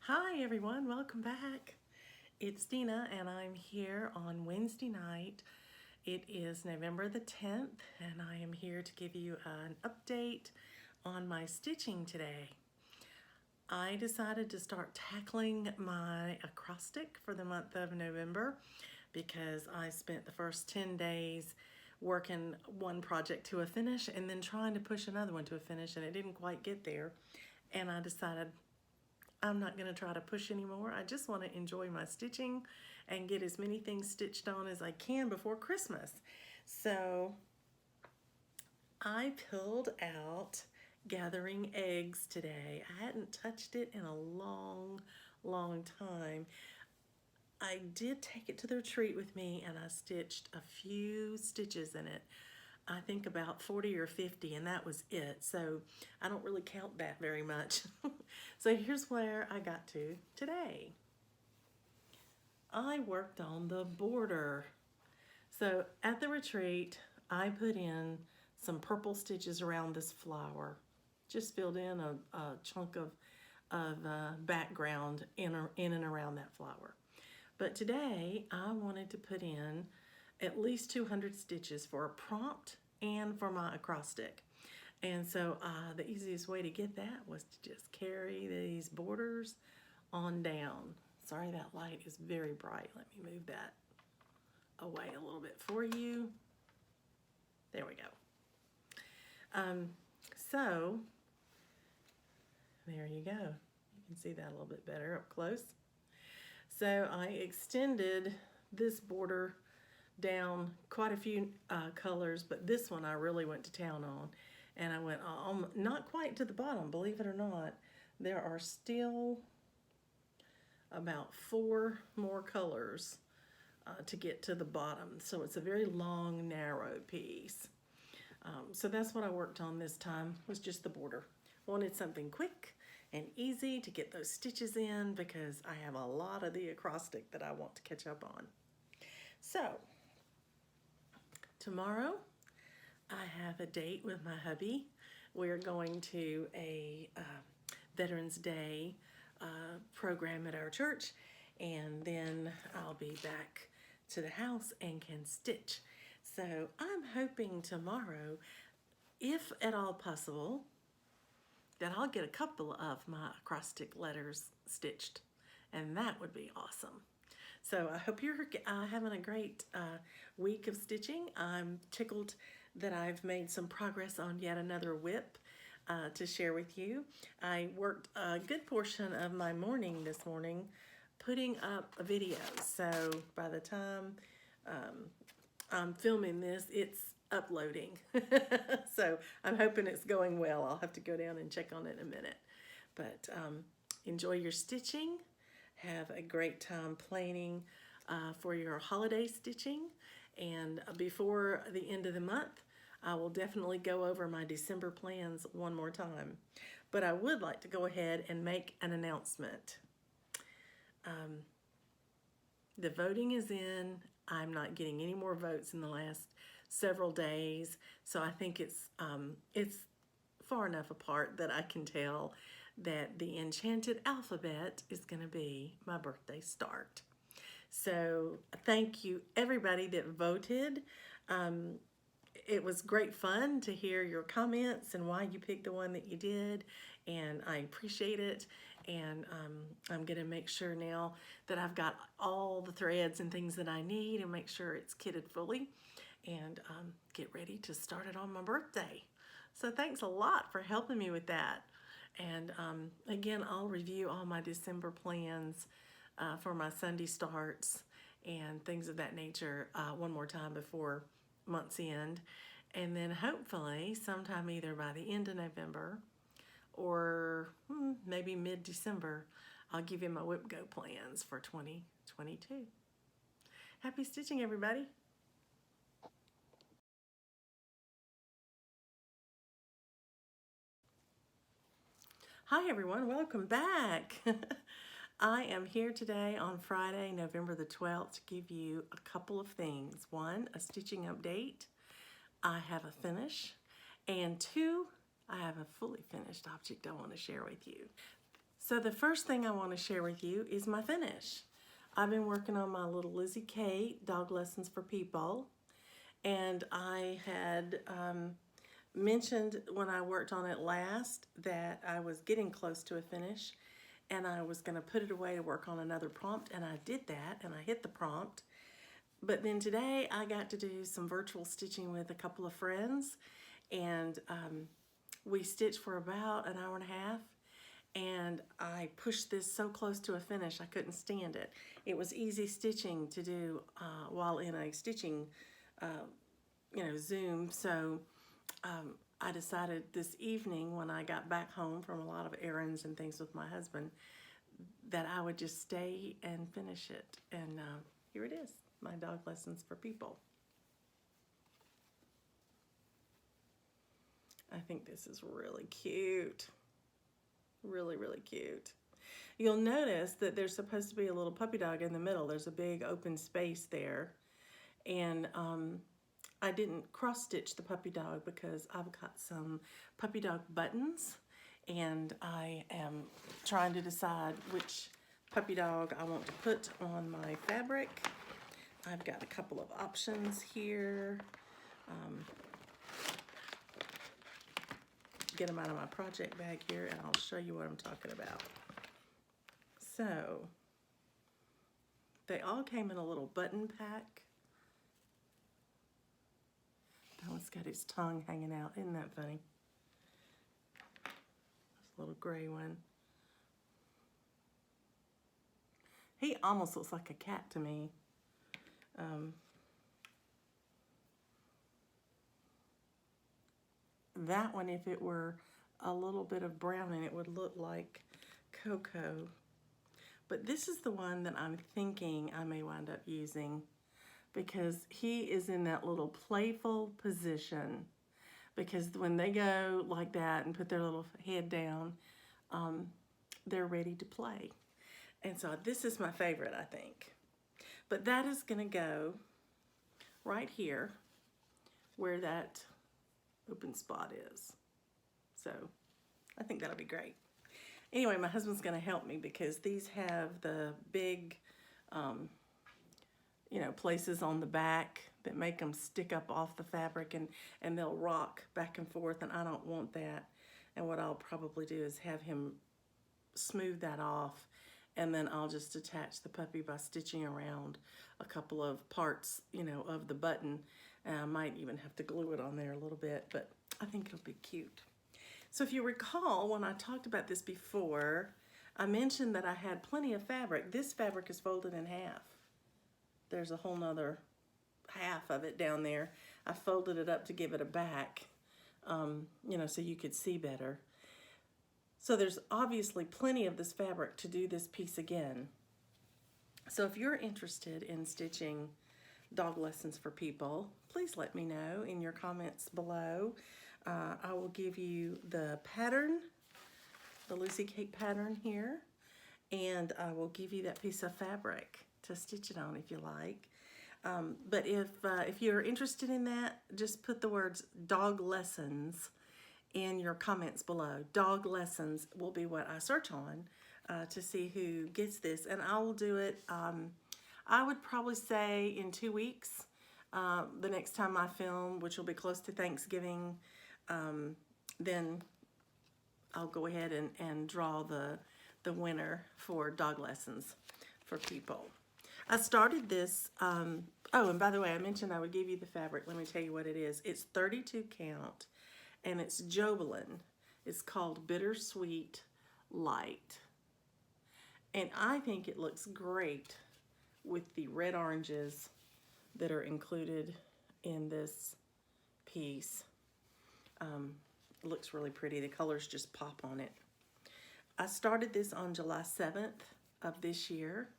Hi everyone, welcome back. It's Dina and I'm here on Wednesday night. It is November the 10th and I am here to give you an update on my stitching today. I decided to start tackling my acrostic for the month of November because I spent the first 10 days working one project to a finish and then trying to push another one to a finish, and it didn't quite get there. And I decided I'm not going to try to push anymore. I just want to enjoy my stitching and get as many things stitched on as I can before Christmas. So I pulled out gathering eggs today. I hadn't touched it in a long time. I did take it to the retreat with me and I stitched a few stitches in it. I think about 40 or 50, and that was it. So I don't really count that very much. So here's where I got to today. I worked on the border. So at the retreat, I put in some purple stitches around this flower. Just filled in a chunk of background in and around that flower. But today, I wanted to put in at least 200 stitches for a prompt and for my acrostic. And so the easiest way to get that was to just carry these borders on down. Sorry, that light is very bright. Let me move that away a little bit for you. There we go. So there you go. You can see that a little bit better up close. So I extended this border down quite a few colors, but this one I really went to town on. And I went not quite to the bottom, believe it or not. There are still about 4 more colors to get to the bottom. So it's a very long, narrow piece. So that's what I worked on this time, was just the border. Wanted something quick and easy to get those stitches in because I have a lot of the acrostic that I want to catch up on. So tomorrow I have a date with my hubby. We're going to a Veterans Day program at our church, and then I'll be back to the house and can stitch. So I'm hoping tomorrow, if at all possible, that I'll get a couple of my acrostic letters stitched, and that would be awesome. So I hope you're having a great week of stitching. I'm tickled that I've made some progress on yet another whip to share with you. I worked a good portion of my morning this morning putting up a video. So by the time I'm filming this, it's uploading. So I'm hoping it's going well. I'll have to go down and check on it in a minute. But enjoy your stitching. Have a great time planning for your holiday stitching. And before the end of the month, I will definitely go over my December plans one more time. But I would like to go ahead and make an announcement. The voting is in. I'm not getting any more votes in the last several days, so I think it's far enough apart that I can tell that the enchanted alphabet is going to be my birthday start. So thank you everybody that voted. It was great fun to hear your comments and why you picked the one that you did, and I appreciate it. And I'm going to make sure now that I've got all the threads and things that I need and make sure it's kitted fully and get ready to start it on my birthday. So thanks a lot for helping me with that. And again, I'll review all my December plans for my Sunday starts and things of that nature one more time before month's end. And then hopefully sometime either by the end of November or maybe mid-December, I'll give you my whip go plans for 2022. Happy stitching, everybody. Hi everyone, welcome back. I am here today on Friday, November the 12th to give you a couple of things. 1, a stitching update. I have a finish. And 2, I have a fully finished object I want to share with you. So the first thing I want to share with you is my finish. I've been working on my little Lizzie Kate Dog Lessons for People, and I had mentioned when I worked on it last that I was getting close to a finish, and I was going to put it away to work on another prompt, and I did that, and I hit the prompt. But then today I got to do some virtual stitching with a couple of friends, and we stitched for about an hour and a half, and I pushed this so close to a finish I couldn't stand it. It was easy stitching to do while in a stitching Zoom, so I decided this evening when I got back home from a lot of errands and things with my husband that I would just stay and finish it. And here it is, my Dog Lessons for People. I think this is really cute. Really, really cute. You'll notice that there's supposed to be a little puppy dog in the middle. There's a big open space there. And I didn't cross stitch the puppy dog because I've got some puppy dog buttons, and I am trying to decide which puppy dog I want to put on my fabric. I've got a couple of options here. Get them out of my project bag here, and I'll show you what I'm talking about. So they all came in a little button pack. That one's got his tongue hanging out. Isn't that funny? This little gray one. He almost looks like a cat to me. That one, if it were a little bit of brown in it, would look like Cocoa. But this is the one that I'm thinking I may wind up using, because he is in that little playful position. Because when they go like that and put their little head down, they're ready to play. And so this is my favorite, I think. But that is going to go right here where that open spot is. So I think that'll be great. Anyway, my husband's going to help me because these have the big, places on the back that make them stick up off the fabric, and they'll rock back and forth, and I don't want that. And what I'll probably do is have him smooth that off, and then I'll just attach the puppy by stitching around a couple of parts, of the button. And I might even have to glue it on there a little bit, but I think it'll be cute. So if you recall, when I talked about this before, I mentioned that I had plenty of fabric. This fabric is folded in half. There's a whole nother half of it down there. I folded it up to give it a back, so you could see better. So there's obviously plenty of this fabric to do this piece again. So if you're interested in stitching Dog Lessons for People, please let me know in your comments below. I will give you the pattern, the Lucy Cake pattern here, and I will give you that piece of fabric to stitch it on if you like. But if you're interested in that, just put the words Dog Lessons in your comments below. Dog Lessons will be what I search on to see who gets this, and I will do it, I would probably say in 2 weeks, the next time I film, which will be close to Thanksgiving. Then I'll go ahead and draw the winner for Dog Lessons for People. I started this, oh, and by the way, I mentioned I would give you the fabric. Let me tell you what it is. It's 32 count, and it's Jobelin. It's called Bittersweet Light. And I think it looks great with the red oranges that are included in this piece. It looks really pretty. The colors just pop on it. I started this on July 7th of this year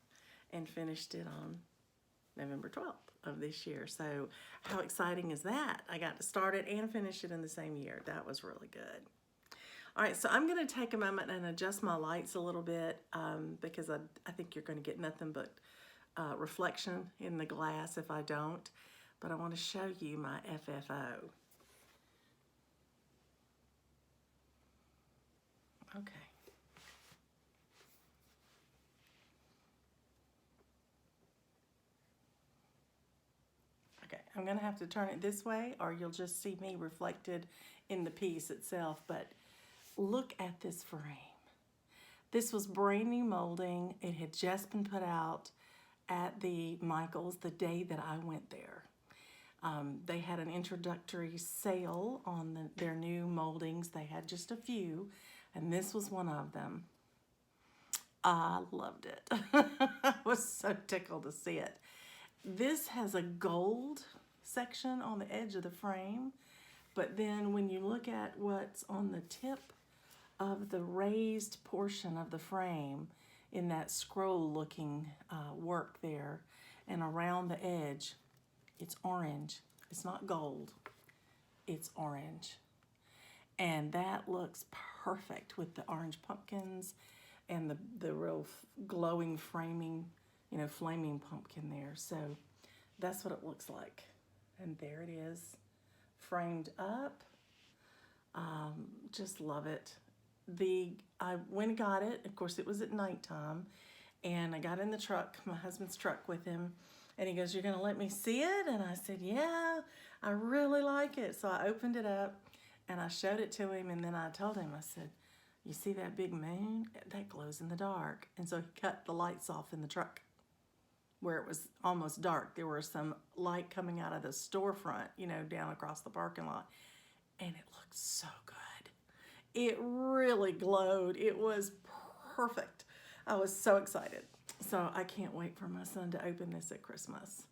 and finished it on November 12th of this year. So how exciting is that? I got to start it and finish it in the same year. That was really good. All right, so I'm going to take a moment and adjust my lights a little bit because I think you're going to get nothing but reflection in the glass if I don't. But I want to show you my FFO. Okay. I'm going to have to turn it this way or you'll just see me reflected in the piece itself. But look at this frame. This was brand new molding. It had just been put out at the Michaels the day that I went there. They had an introductory sale on their new moldings. They had just a few, and this was one of them. I loved it. I was so tickled to see it. This has a gold section on the edge of the frame, but then when you look at what's on the tip of the raised portion of the frame in that scroll looking work there and around the edge, it's orange. It's not gold, it's orange. And that looks perfect with the orange pumpkins and the real glowing framing, you know, flaming pumpkin there. So that's what it looks like. And there it is, framed up. Just love it. I went and got it. Of course, it was at nighttime. And I got in the truck, my husband's truck with him. And he goes, "You're going to let me see it?" And I said, "Yeah, I really like it." So I opened it up and I showed it to him. And then I told him, I said, "You see that big moon? That glows in the dark." And so he cut the lights off in the truck where it was almost dark. There was some light coming out of the storefront, you know, down across the parking lot. And it looked so good. It really glowed. It was perfect. I was so excited. So I can't wait for my son to open this at Christmas.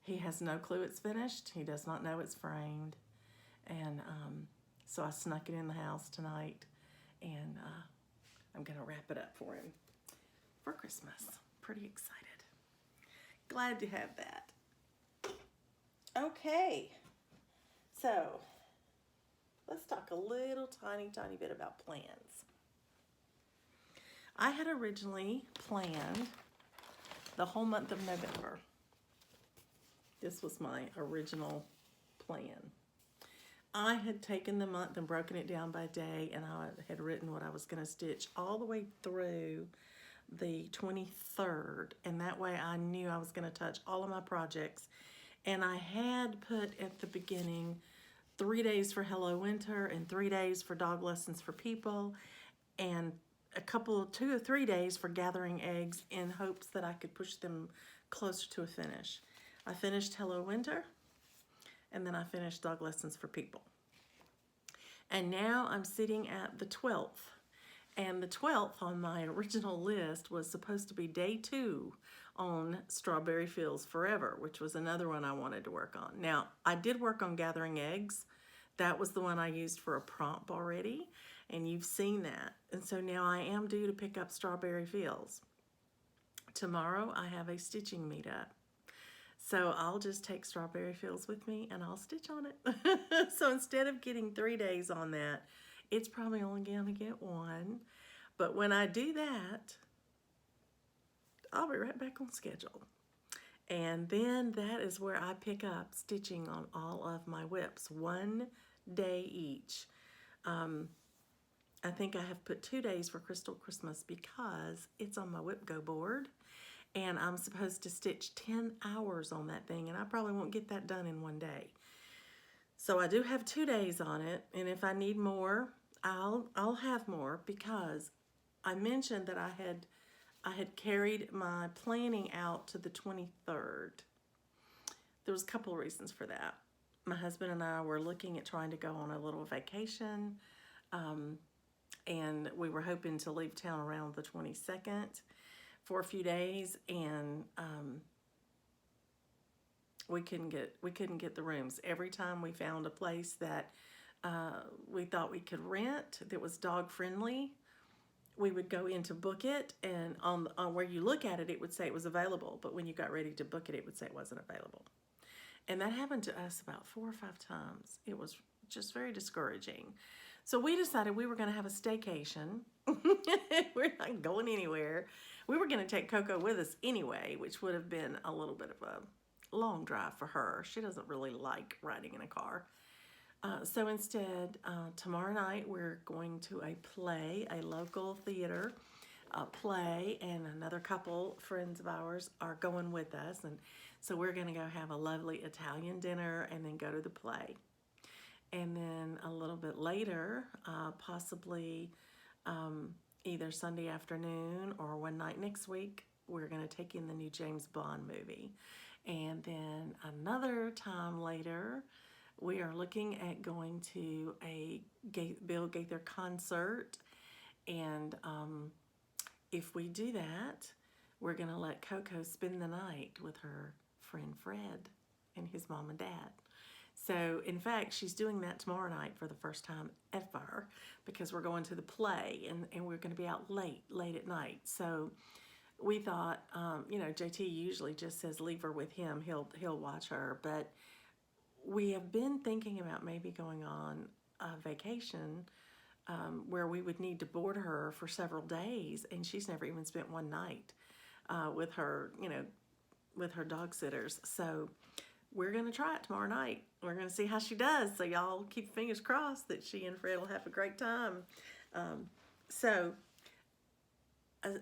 He has no clue it's finished. He does not know it's framed. And so I snuck it in the house tonight. And I'm going to wrap it up for him for Christmas. Pretty excited. Glad to have that. Okay. So let's talk a little tiny bit about plans. I had originally planned the whole month of November. This was my original plan. I had taken the month and broken it down by day, and I had written what I was going to stitch all the way through the 23rd, and that way I knew I was going to touch all of my projects. And I had put at the beginning 3 days for Hello Winter and 3 days for Dog Lessons for People, and 2 or 3 days for gathering eggs in hopes that I could push them closer to a finish. I finished Hello Winter, and then I finished Dog Lessons for People. And now I'm sitting at the 12th. And the 12th on my original list was supposed to be day 2 on Strawberry Fields Forever, which was another one I wanted to work on. Now, I did work on Gathering Eggs. That was the one I used for a prompt already, and you've seen that. And so now I am due to pick up Strawberry Fields. Tomorrow I have a stitching meetup. So I'll just take Strawberry Fields with me and I'll stitch on it. So instead of getting 3 days on that, it's probably only going to get 1. But when I do that, I'll be right back on schedule. And then that is where I pick up stitching on all of my whips, 1 day each. I think I have put 2 days for Crystal Christmas because it's on my whip go board. And I'm supposed to stitch 10 hours on that thing, and I probably won't get that done in 1 day. So I do have 2 days on it, and if I need more, I'll have more, because I mentioned that I had carried my planning out to the 23rd. There was a couple of reasons for that. My husband and I were looking at trying to go on a little vacation, and we were hoping to leave town around the 22nd for a few days, and we couldn't get the rooms. Every time we found a place that we thought we could rent that was dog friendly, we would go in to book it, and on where you look at it, it would say it was available, but when you got ready to book it, it would say it wasn't available. And that happened to us about 4 or 5 times. It was just very discouraging. So we decided we were going to have a staycation. We're not going anywhere. We were going to take Coco with us anyway, which would have been a little bit of a long drive for her. She doesn't really like riding in a car. So instead, tomorrow night we're going to a local theater play, and another couple friends of ours are going with us. And So we're going to go have a lovely Italian dinner and then go to the play. And then a little bit later, possibly either Sunday afternoon or one night next week, we're going to take in the new James Bond movie. And then another time later, we are looking at going to a Bill Gaither concert. And if we do that, we're going to let Coco spend the night with her friend Fred and his mom and dad. So, in fact, she's doing that tomorrow night for the first time ever because we're going to the play and we're going to be out late at night. So, we thought, JT usually just says leave her with him. He'll watch her. But we have been thinking about maybe going on a vacation where we would need to board her for several days, and she's never even spent one night with her dog sitters. So we're going to try it tomorrow night. We're going to see how she does. So y'all keep fingers crossed that she and Fred will have a great time. So I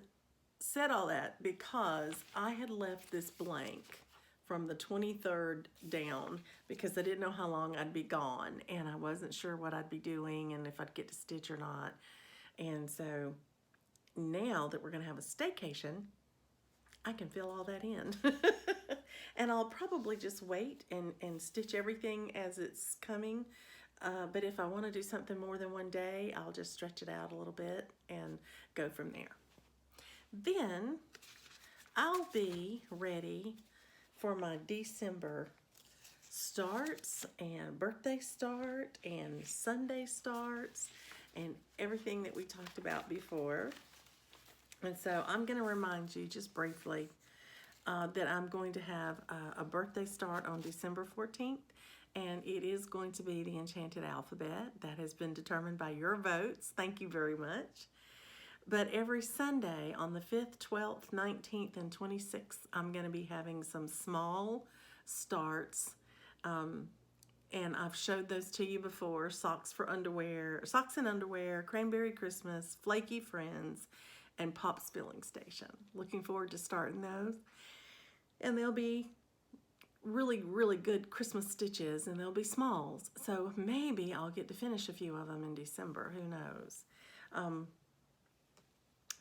said all that because I had left this blank from the 23rd down because I didn't know how long I'd be gone and I wasn't sure what I'd be doing and if I'd get to stitch or not. And so now that we're going to have a staycation, I can fill all that in. And I'll probably just wait and stitch everything as it's coming. But if I want to do something more than one day, I'll just stretch it out a little bit and go from there. Then I'll be ready for my December starts and birthday start and Sunday starts and everything that we talked about before. And so I'm going to remind you just briefly that I'm going to have a birthday start on December 14th, and it is going to be the Enchanted Alphabet. That has been determined by your votes. Thank you very much. But every Sunday on the 5th, 12th, 19th, and 26th, I'm going to be having some small starts. And I've showed those to you before. Socks and underwear, Cranberry Christmas, Flaky Friends, and Pop's Filling Station. Looking forward to starting those. And they'll be really, really good Christmas stitches, and they'll be smalls. So maybe I'll get to finish a few of them in December. Who knows?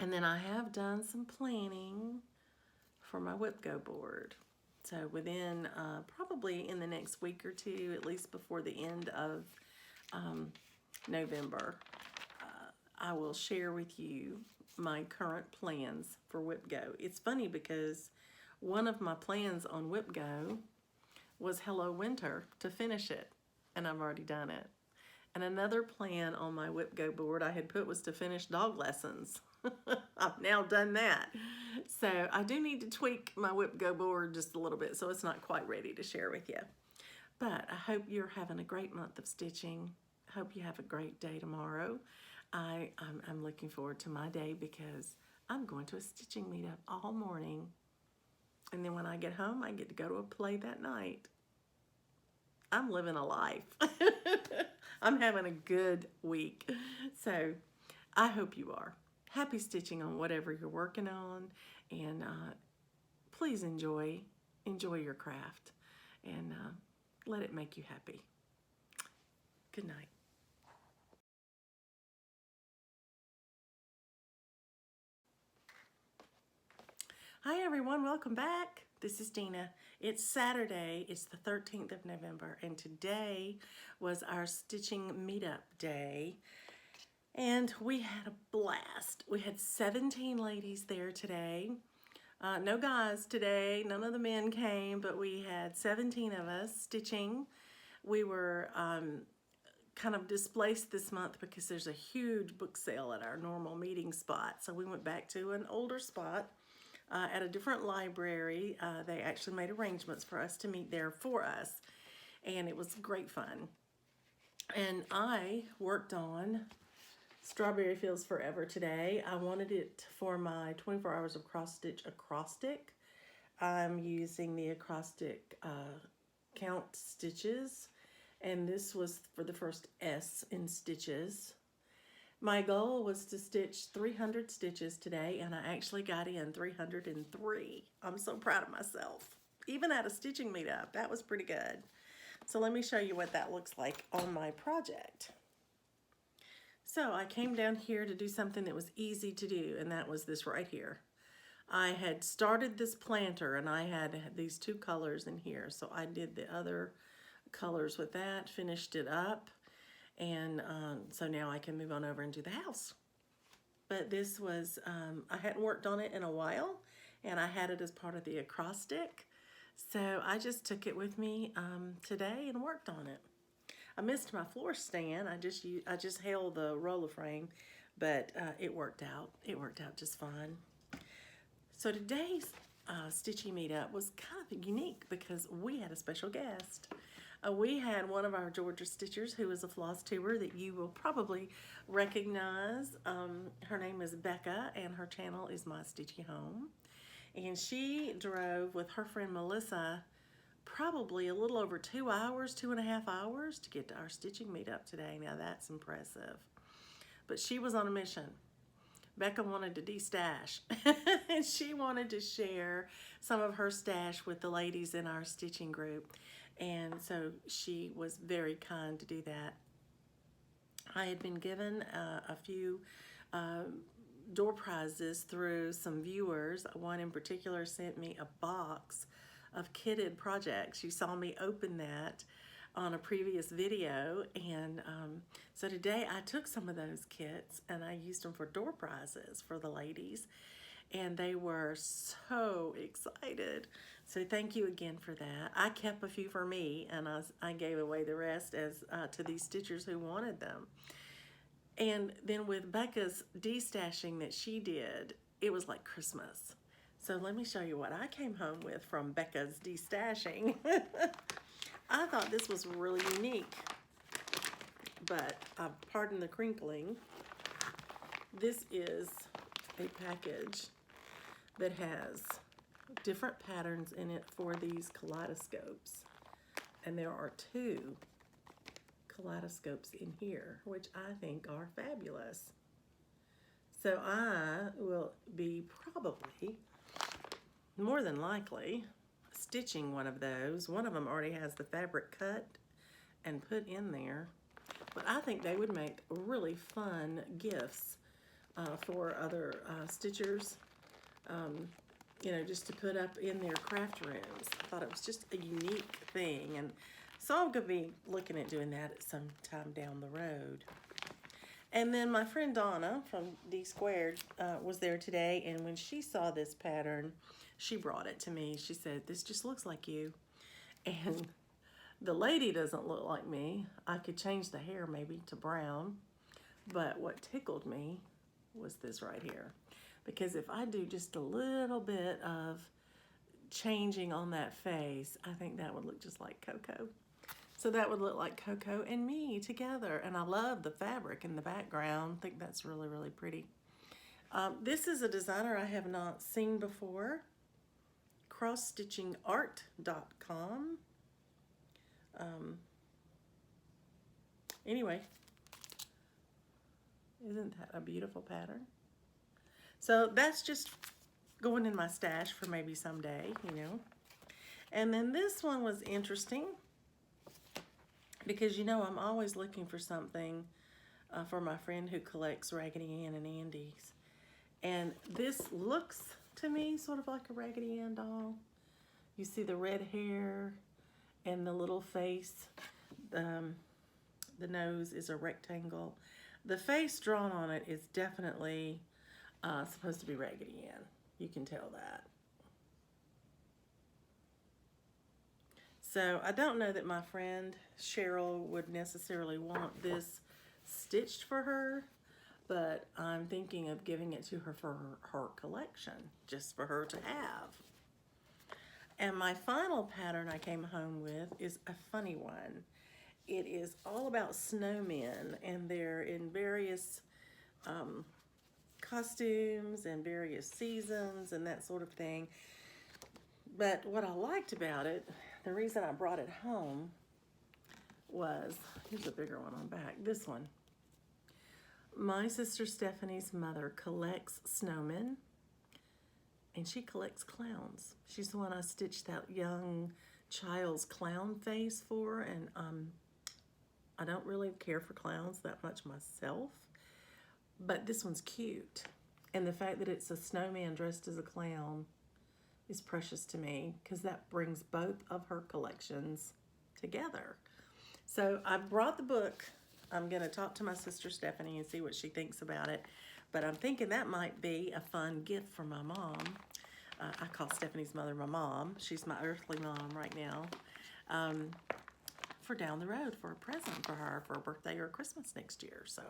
And then I have done some planning for my Whip Go board. So within probably in the next week or two, at least before the end of November, I will share with you my current plans for Whip Go. It's funny because one of my plans on Whip Go was Hello Winter to finish it, and I've already done it. And another plan on my Whip Go board I had put was to finish dog lessons. I've now done that. So I do need to tweak my Whip Go board just a little bit so it's not quite ready to share with you. But I hope you're having a great month of stitching. Hope you have a great day tomorrow. I'm looking forward to my day because I'm going to a stitching meetup all morning. And then when I get home, I get to go to a play that night. I'm living a life. I'm having a good week. So I hope you are. Happy stitching on whatever you're working on. And please enjoy your craft. And let it make you happy. Good night. Hi everyone, welcome back. This is Dina. It's Saturday, it's the 13th of November, and today was our stitching meetup day. And we had a blast. We had 17 ladies there today. No guys today, none of the men came, but we had 17 of us stitching. We were kind of displaced this month because there's a huge book sale at our normal meeting spot. So we went back to an older spot. At a different library. They actually made arrangements for us to meet there for us, and it was great fun. And I worked on Strawberry Fields Forever today. I wanted it for my 24 hours of cross stitch acrostic. I'm using the acrostic count stitches, and this was for the first S in stitches. My goal was to stitch 300 stitches today, and I actually got in 303. I'm so proud of myself. even at a stitching meetup. That was pretty good. So let me show you what that looks like on my project. So I came down here to do something that was easy to do, and that was this right here. I had started this planter and I had these two colors in here. So I did the other colors with that, finished it up, and so now I can move on over and do the house. But this was, I hadn't worked on it in a while, and I had it as part of the acrostic. So I just took it with me today and worked on it. I missed my floor stand. I just held the roller frame, but it worked out. It worked out just fine. So today's stitching meetup was kind of unique because we had a special guest. We had one of our Georgia stitchers who is a floss tuber that you will probably recognize. Her name is Becca, and her channel is My Stitchy Home. And she drove with her friend Melissa probably a little over 2 hours, 2.5 hours to get to our stitching meetup today. Now that's impressive. But she was on a mission. Becca wanted to de-stash, and she wanted to share some of her stash with the ladies in our stitching group. And so she was very kind to do that. I had been given a few door prizes through some viewers. One in particular sent me a box of kitted projects. You saw me open that on a previous video, and so today I took some of those kits and I used them for door prizes for the ladies, and they were so excited. So thank you again for that. I kept a few for me, and I gave away the rest as to these stitchers who wanted them. And then with Becca's de-stashing that she did, it was like Christmas. So let me show you what I came home with from Becca's de-stashing. I thought this was really unique, but pardon the crinkling. This is a package that has different patterns in it for these kaleidoscopes. And there are 2 kaleidoscopes in here, which I think are fabulous. So I will be probably, more than likely, stitching one of those. One of them already has the fabric cut and put in there, but I think they would make really fun gifts for other stitchers, you know, just to put up in their craft rooms. I thought it was just a unique thing, and so I'm going to be looking at doing that at some time down the road. And then my friend Donna from D Squared was there today, and when she saw this pattern, she brought it to me. She said, "This just looks like you." And the lady doesn't look like me. I could change the hair maybe to brown, but what tickled me was this right here. Because if I do just a little bit of changing on that face, I think that would look just like Coco. So that would look like Coco and me together. And I love the fabric in the background. I think that's really, really pretty. This is a designer I have not seen before. crossstitchingart.com. Anyway, isn't that a beautiful pattern? So that's just going in my stash for maybe someday, you know. And then this one was interesting because, you know, I'm always looking for something for my friend who collects Raggedy Ann and Andy's. And this looks to me sort of like a Raggedy Ann doll. You see the red hair and the little face. The nose is a rectangle. The face drawn on it is definitely supposed to be Raggedy Ann. You can tell that. So I don't know that my friend Cheryl would necessarily want this stitched for her, but I'm thinking of giving it to her for her collection, just for her to have. And my final pattern I came home with is a funny one. It is all about snowmen, and they're in various costumes and various seasons and that sort of thing. But what I liked about it, the reason I brought it home was, here's a bigger one on back, this one. My sister Stephanie's mother collects snowmen, and she collects clowns. She's the one I stitched that young child's clown face for, and I don't really care for clowns that much myself, but this one's cute. And the fact that it's a snowman dressed as a clown is precious to me because that brings both of her collections together. So I brought the book. I'm going to talk to my sister Stephanie and see what she thinks about it. But I'm thinking that might be a fun gift for my mom. I call Stephanie's mother my mom. She's my earthly mom right now. For down the road, for a present for her for a birthday or Christmas next year. So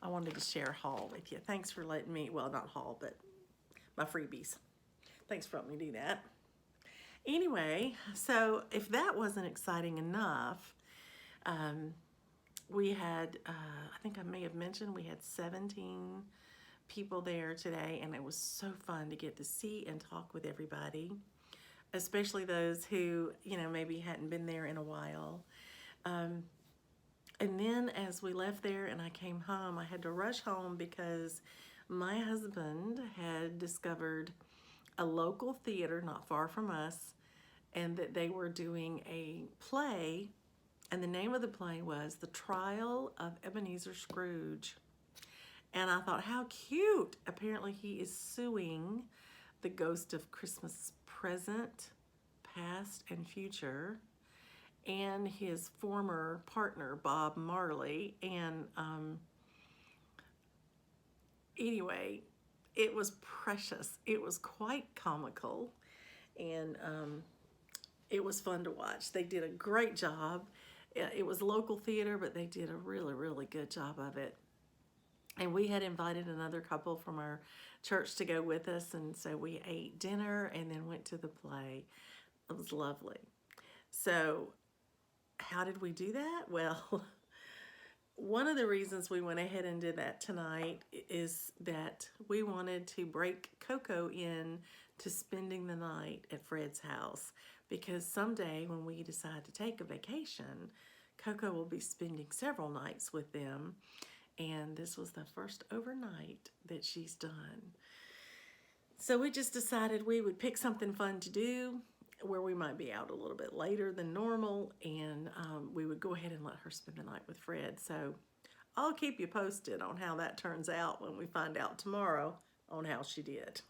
I wanted to share a haul with you. Thanks for letting me, well, not haul, but my freebies. Thanks for letting me do that. Anyway, so if that wasn't exciting enough, we had, I think I may have mentioned, we had 17 people there today, and it was so fun to get to see and talk with everybody, especially those who, you know, maybe hadn't been there in a while. And then as we left there and I came home, I had to rush home because my husband had discovered a local theater not far from us, and that they were doing a play, and the name of the play was The Trial of Ebenezer Scrooge. And I thought, how cute. Apparently he is suing the ghost of Christmas present, past, and future, and his former partner, Bob Marley. And anyway, it was precious. It was quite comical, and it was fun to watch. They did a great job. It was local theater, but they did a really, really good job of it. And we had invited another couple from our church to go with us, and so we ate dinner and then went to the play. It was lovely. So how did we do that? Well, one of the reasons we went ahead and did that tonight is that we wanted to break Coco in to spending the night at Fred's house, because someday when we decide to take a vacation, Coco will be spending several nights with them, and this was the first overnight that she's done. So we just decided we would pick something fun to do where we might be out a little bit later than normal, and we would go ahead and let her spend the night with Fred. So I'll keep you posted on how that turns out when we find out tomorrow on how she did.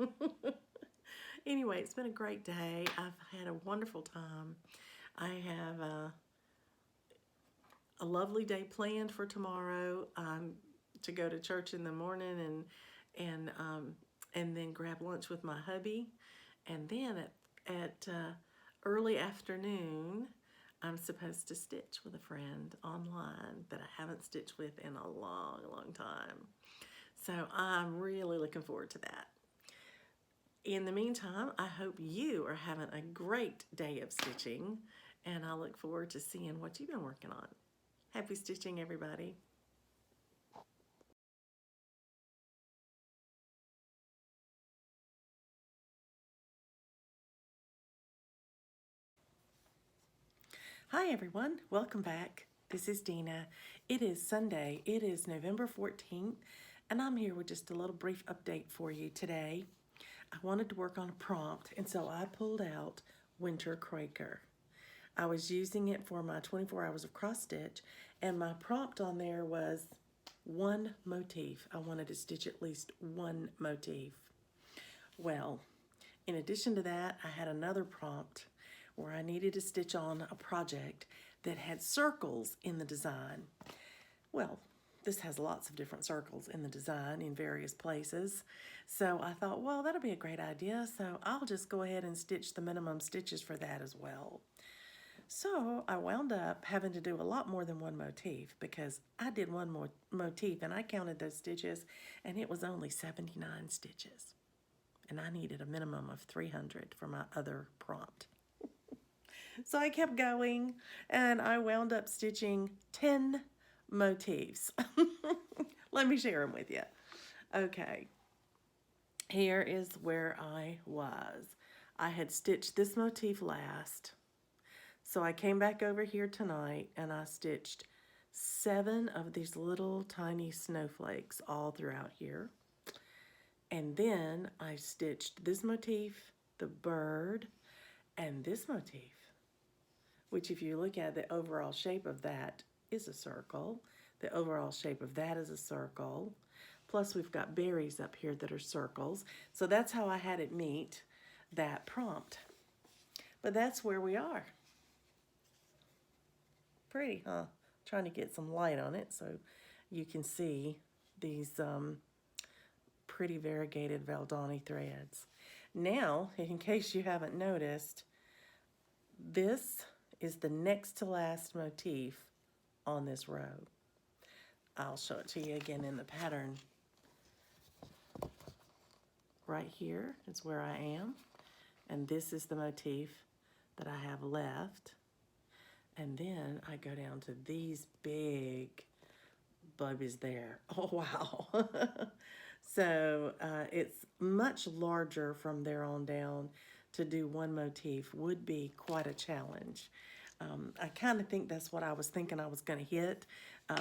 Anyway, it's been a great day. I've had a wonderful time. I have a lovely day planned for tomorrow, to go to church in the morning and then grab lunch with my hubby, and then at early afternoon I'm supposed to stitch with a friend online that I haven't stitched with in a long, long time. So I'm really looking forward to that. In the meantime, I hope you are having a great day of stitching, and I look forward to seeing what you've been working on. Happy stitching, everybody. Hi, everyone. Welcome back. This is Dina. It is Sunday. It is November 14th, and I'm here with just a little brief update for you today. I wanted to work on a prompt, and so I pulled out Winter Quaker. I was using it for my 24 hours of cross stitch, and my prompt on there was one motif. I wanted to stitch at least one motif. Well, in addition to that, I had another prompt where I needed to stitch on a project that had circles in the design. Well, this has lots of different circles in the design in various places. So I thought, well, that'll be a great idea. So I'll just go ahead and stitch the minimum stitches for that as well. So I wound up having to do a lot more than one motif, because I did one more motif and I counted those stitches and it was only 79 stitches. And I needed a minimum of 300 for my other prompt. So I kept going and I wound up stitching 10 motifs. Let me share them with you. Okay, here is where I was. I had stitched this motif last. So I came back over here tonight and I stitched 7 of these little tiny snowflakes all throughout here. And then I stitched this motif, the bird, and this motif, which if you look at the overall shape of that is a circle. The overall shape of that is a circle. Plus we've got berries up here that are circles. So that's how I had it meet that prompt. But that's where we are. Pretty, huh? Trying to get some light on it so you can see these pretty variegated Valdani threads. Now, in case you haven't noticed, this is the next to last motif on this row. I'll show it to you again in the pattern. Right here is where I am, and this is the motif that I have left. And then I go down to these big bubbies there. Oh, wow. So it's much larger from there on down. To do one motif would be quite a challenge. I kind of think that's what I was thinking I was going to hit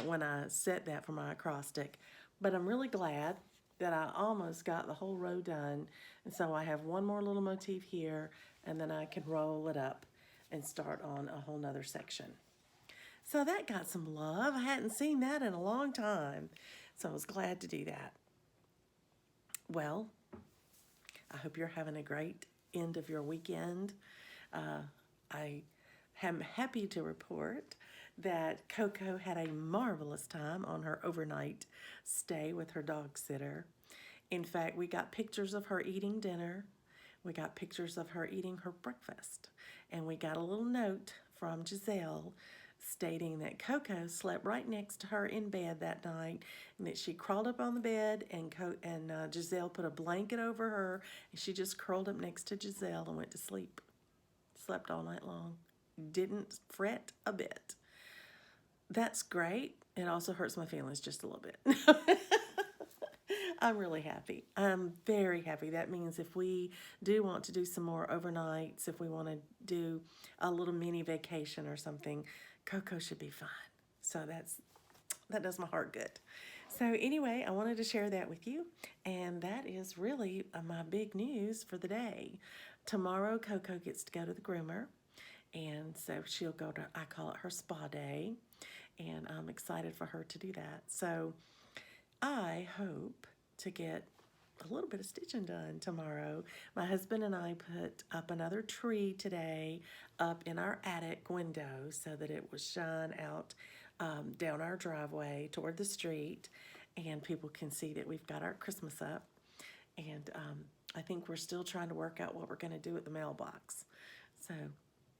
when I set that for my acrostic. But I'm really glad that I almost got the whole row done. And so I have one more little motif here, and then I can roll it up and start on a whole nother section. So that got some love. I hadn't seen that in a long time. So I was glad to do that. Well, I hope you're having a great end of your weekend. I am happy to report that Coco had a marvelous time on her overnight stay with her dog sitter. In fact, we got pictures of her eating dinner. We got pictures of her eating her breakfast. And we got a little note from Giselle stating that Coco slept right next to her in bed that night, and that she crawled up on the bed, and Giselle put a blanket over her, and she just curled up next to Giselle and went to sleep. Slept all night long. Didn't fret a bit. That's great. It also hurts my feelings just a little bit. I'm really happy. I'm very happy. That means if we do want to do some more overnights, if we want to do a little mini vacation or something, Coco should be fine. So that does my heart good. So anyway, I wanted to share that with you, and that is really my big news for the day. Tomorrow, Coco gets to go to the groomer, and so she'll go to, I call it her spa day, and I'm excited for her to do that. So I hope to get a little bit of stitching done tomorrow. My husband and I put up another tree today up in our attic window so that it would shine out down our driveway toward the street, and people can see that we've got our Christmas up. And I think we're still trying to work out what we're going to do at the mailbox. So,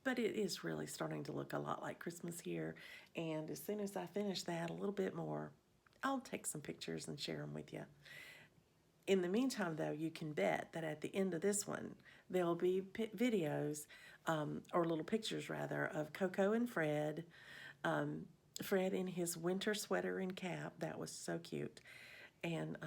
but it is really starting to look a lot like Christmas here. And as soon as I finish that a little bit more, I'll take some pictures and share them with you. In the meantime, though, you can bet that at the end of this one, there'll be videos, or little pictures, rather, of Coco and Fred. Fred in his winter sweater and cap. That was so cute. And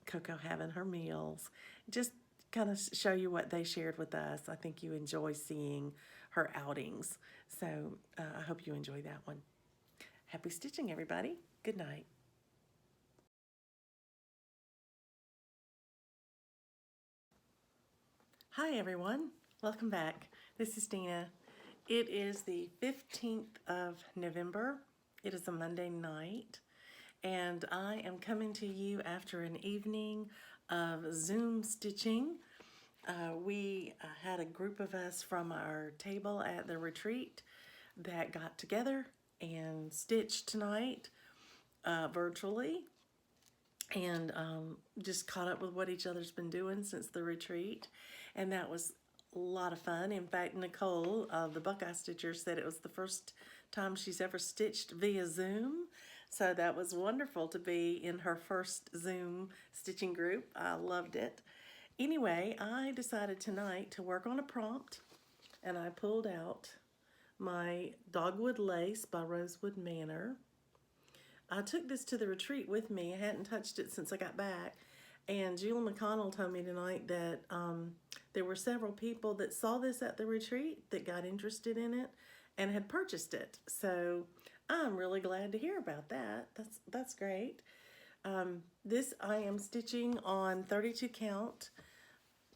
Coco having her meals. Just kind of show you what they shared with us. I think you enjoy seeing her outings. So I hope you enjoy that one. Happy stitching, everybody. Good night. Hi, everyone. Welcome back. This is Dina. It is the 15th of November. It is a Monday night, and I am coming to you after an evening of Zoom stitching. We had a group of us from our table at the retreat that got together and stitched tonight virtually, and just caught up with what each other's been doing since the retreat, and that was a lot of fun. In fact, Nicole, the Buckeye Stitcher, said it was the first time she's ever stitched via Zoom, so that was wonderful to be in her first Zoom stitching group. I loved it. Anyway, I decided tonight to work on a prompt, and I pulled out my Dogwood Lace by Rosewood Manor. I took this to the retreat with me. I hadn't touched it since I got back. And Julie McConnell told me tonight that there were several people that saw this at the retreat that got interested in it and had purchased it. So I'm really glad to hear about that. That's great. This I am stitching on 32 count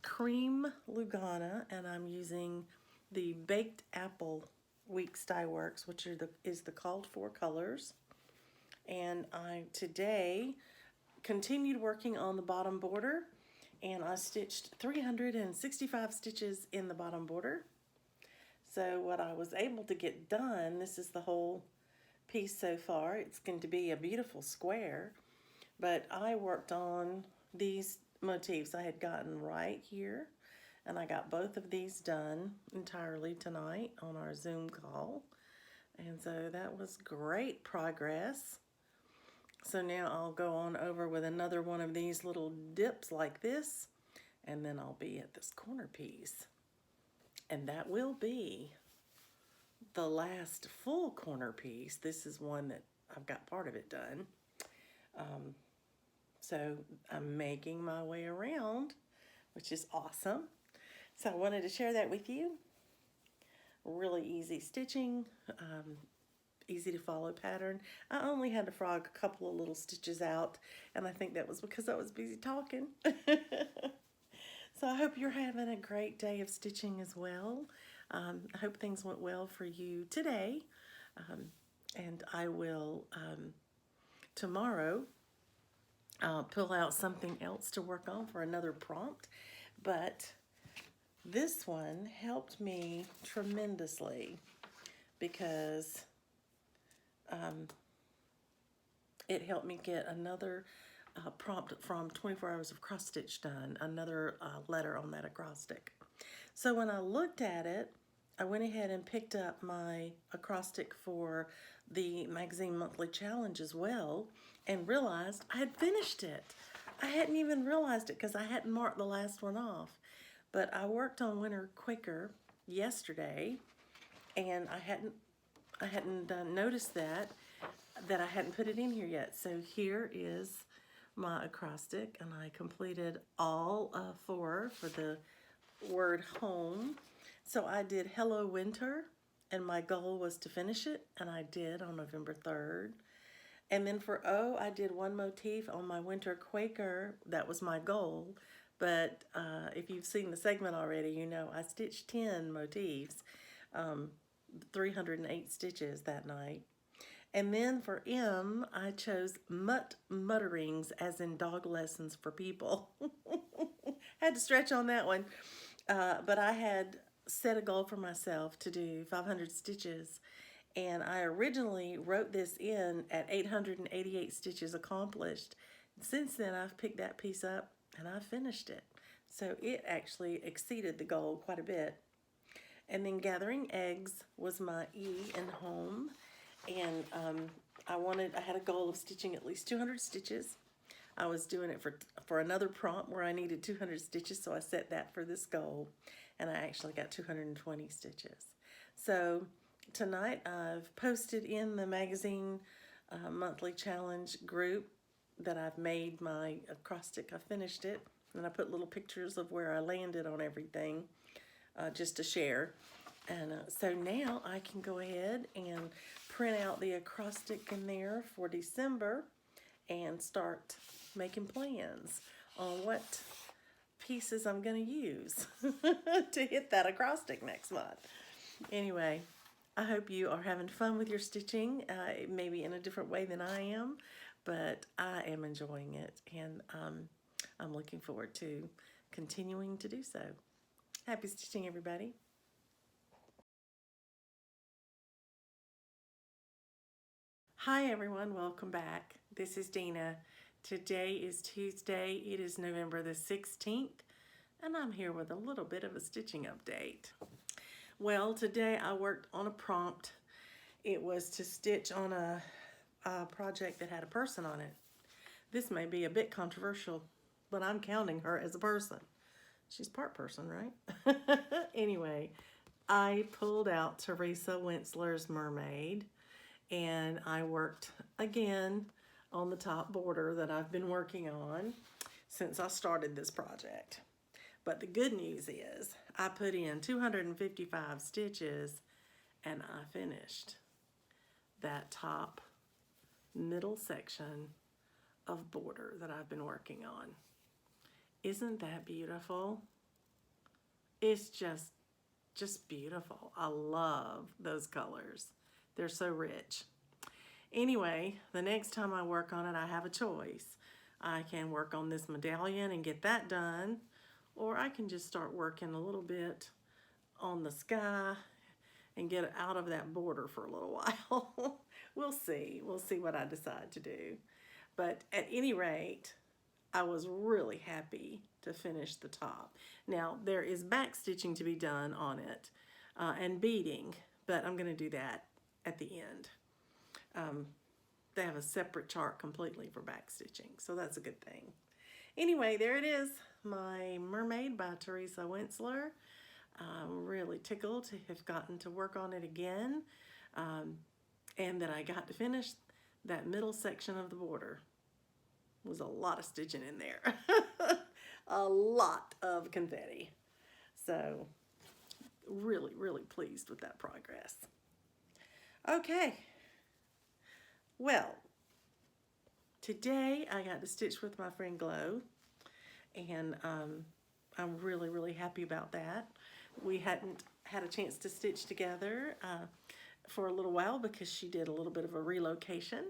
cream Lugana, and I'm using the Baked Apple Weeks Dye Works, which is the called for colors. And I today continued working on the bottom border, and I stitched 365 stitches in the bottom border. So what I was able to get done, this is the whole piece so far. It's going to be a beautiful square, but I worked on these motifs I had gotten right here, and I got both of these done entirely tonight on our Zoom call. And so that was great progress. So now I'll go on over with another one of these little dips like this, and then I'll be at this corner piece. And that will be the last full corner piece. This is one that I've got part of it done. So I'm making my way around, which is awesome. So I wanted to share that with you. Really easy stitching, easy to follow pattern. I only had to frog a couple of little stitches out, and I think that was because I was busy talking. So I hope you're having a great day of stitching as well. I hope things went well for you today. And I will tomorrow pull out something else to work on for another prompt. But this one helped me tremendously because it helped me get another prompt from 24 Hours of Cross Stitch done, another letter on that acrostic. So when I looked at it, I went ahead and picked up my acrostic for the magazine monthly challenge as well, and realized I had finished it. I hadn't even realized it because I hadn't marked the last one off. But I worked on Winter Quaker yesterday, and I hadn't noticed that I hadn't put it in here yet. So here is my acrostic, and I completed all 4 for the word home. So I did Hello Winter, and my goal was to finish it, and I did on November 3rd. And then for O, I did 1 motif on my Winter Quaker. That was my goal. But if you've seen the segment already, you know I stitched 10 motifs, 308 stitches that night. And then for M, I chose mutterings, as in dog lessons for people. Had to stretch on that one. But I had set a goal for myself to do 500 stitches. And I originally wrote this in at 888 stitches accomplished. Since then, I've picked that piece up and I finished it. So it actually exceeded the goal quite a bit. And then Gathering Eggs was my E in home. And I had a goal of stitching at least 200 stitches. I was doing it for another prompt where I needed 200 stitches, so I set that for this goal, and I actually got 220 stitches. So tonight I've posted in the magazine monthly challenge group that I've made my acrostic. I finished it, and I put little pictures of where I landed on everything just to share. And so now I can go ahead and print out the acrostic in there for December and start making plans on what pieces I'm going to use to hit that acrostic next month. Anyway, I hope you are having fun with your stitching, maybe in a different way than I am, but I am enjoying it, and I'm looking forward to continuing to do so. Happy stitching, everybody. Hi everyone, welcome back. This is Dina. Today is Tuesday. It is November the 16th, and I'm here with a little bit of a stitching update. Well, today I worked on a prompt. It was to stitch on a project that had a person on it. This may be a bit controversial, but I'm counting her as a person. She's part person, right? Anyway, I pulled out Teresa Wentzler's Mermaid, and I worked again on the top border that I've been working on since I started this project. But the good news is I put in 255 stitches and I finished that top middle section of border that I've been working on. Isn't that beautiful? It's just beautiful. I love those colors. They're so rich. Anyway, the next time I work on it, I have a choice. I can work on this medallion and get that done, or I can just start working a little bit on the sky and get out of that border for a little while. We'll see. We'll see what I decide to do. But at any rate, I was really happy to finish the top. Now, there is back stitching to be done on it and beading, but I'm going to do that at the end. They have a separate chart completely for back stitching, so that's a good thing. Anyway, there it is, my Mermaid by Teresa Wentzler. I'm really tickled to have gotten to work on it again, and that I got to finish that middle section of the border. It was a lot of stitching in there. A lot of confetti. So, really, really pleased with that progress. Okay. Well, today I got to stitch with my friend Glow, and I'm really, really happy about that. We hadn't had a chance to stitch together for a little while because she did a little bit of a relocation,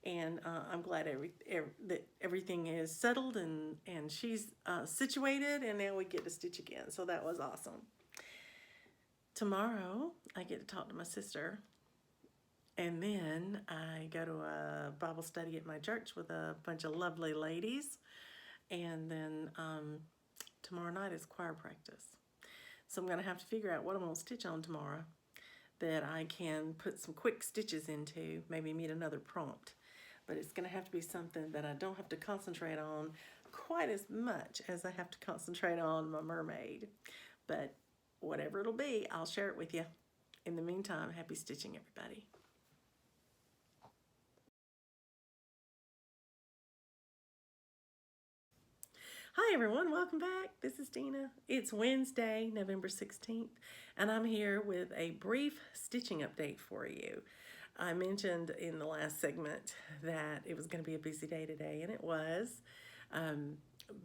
and I'm glad that everything is settled and she's situated, and now we get to stitch again, so that was awesome. Tomorrow I get to talk to my sister, and then I go to a Bible study at my church with a bunch of lovely ladies, and then tomorrow night is choir practice. So I'm going to have to figure out what I'm going to stitch on tomorrow that I can put some quick stitches into, maybe meet another prompt. But it's going to have to be something that I don't have to concentrate on quite as much as I have to concentrate on my Mermaid. But whatever it'll be, I'll share it with you. In the meantime, happy stitching, everybody. Hi everyone, welcome back. This is Dina. It's Wednesday, November 16th, and I'm here with a brief stitching update for you. I mentioned in the last segment that it was going to be a busy day today, and it was,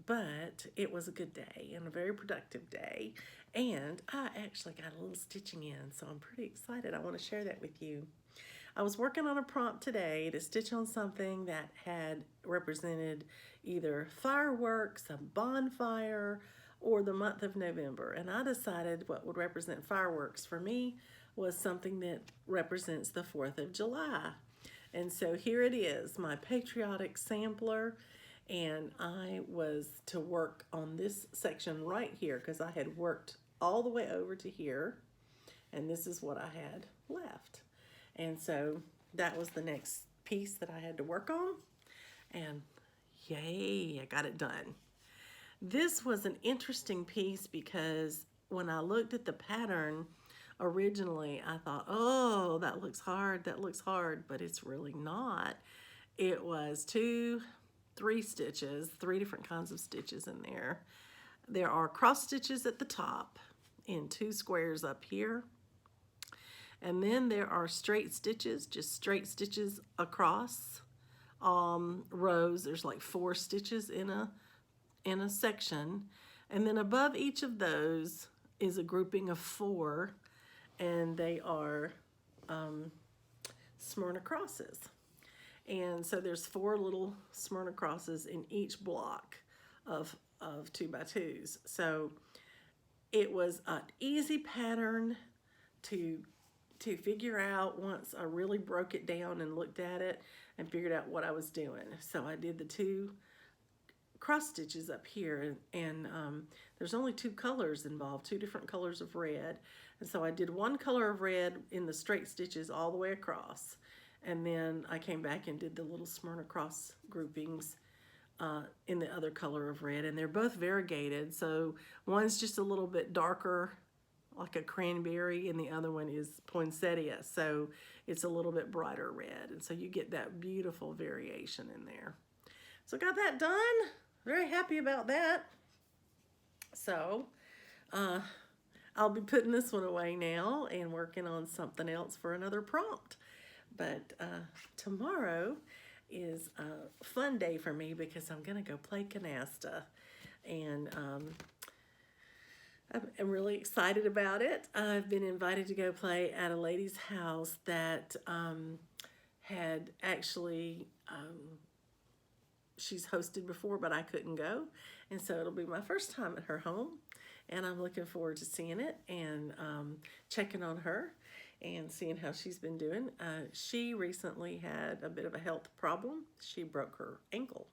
but it was a good day and a very productive day, and I actually got a little stitching in, so I'm pretty excited. I want to share that with you. I was working on a prompt today to stitch on something that had represented either fireworks, a bonfire, or the month of November. And I decided what would represent fireworks for me was something that represents the 4th of July. And so here it is, my Patriotic sampler. And I was to work on this section right here because I had worked all the way over to here. And this is what I had left. And so that was the next piece that I had to work on, and yay, I got it done. This was an interesting piece because when I looked at the pattern originally, I thought, oh, that looks hard, but it's really not. It was 3 stitches, 3 different kinds of stitches in there. There are cross stitches at the top in 2 squares up here. And then there are straight stitches, just straight stitches across rows. There's like 4 stitches in a section. And then above each of those is a grouping of 4, and they are Smyrna crosses. And so there's 4 little Smyrna crosses in each block of 2x2s. So it was an easy pattern to figure out once I really broke it down and looked at it and figured out what I was doing. So I did the 2 cross stitches up here, and there's only 2 colors involved, 2 different colors of red. And so I did 1 color of red in the straight stitches all the way across. And then I came back and did the little Smyrna cross groupings in the other color of red. And they're both variegated. So one's just a little bit darker, like a cranberry, and the other one is poinsettia, so it's a little bit brighter red, and so you get that beautiful variation in there. So got that done, very happy about that. So I'll be putting this one away now and working on something else for another prompt. But tomorrow is a fun day for me because I'm going to go play canasta. And I'm really excited about it. I've been invited to go play at a lady's house that had actually, she's hosted before, but I couldn't go. And so it'll be my first time at her home. And I'm looking forward to seeing it and checking on her and seeing how she's been doing. She recently had a bit of a health problem. She broke her ankle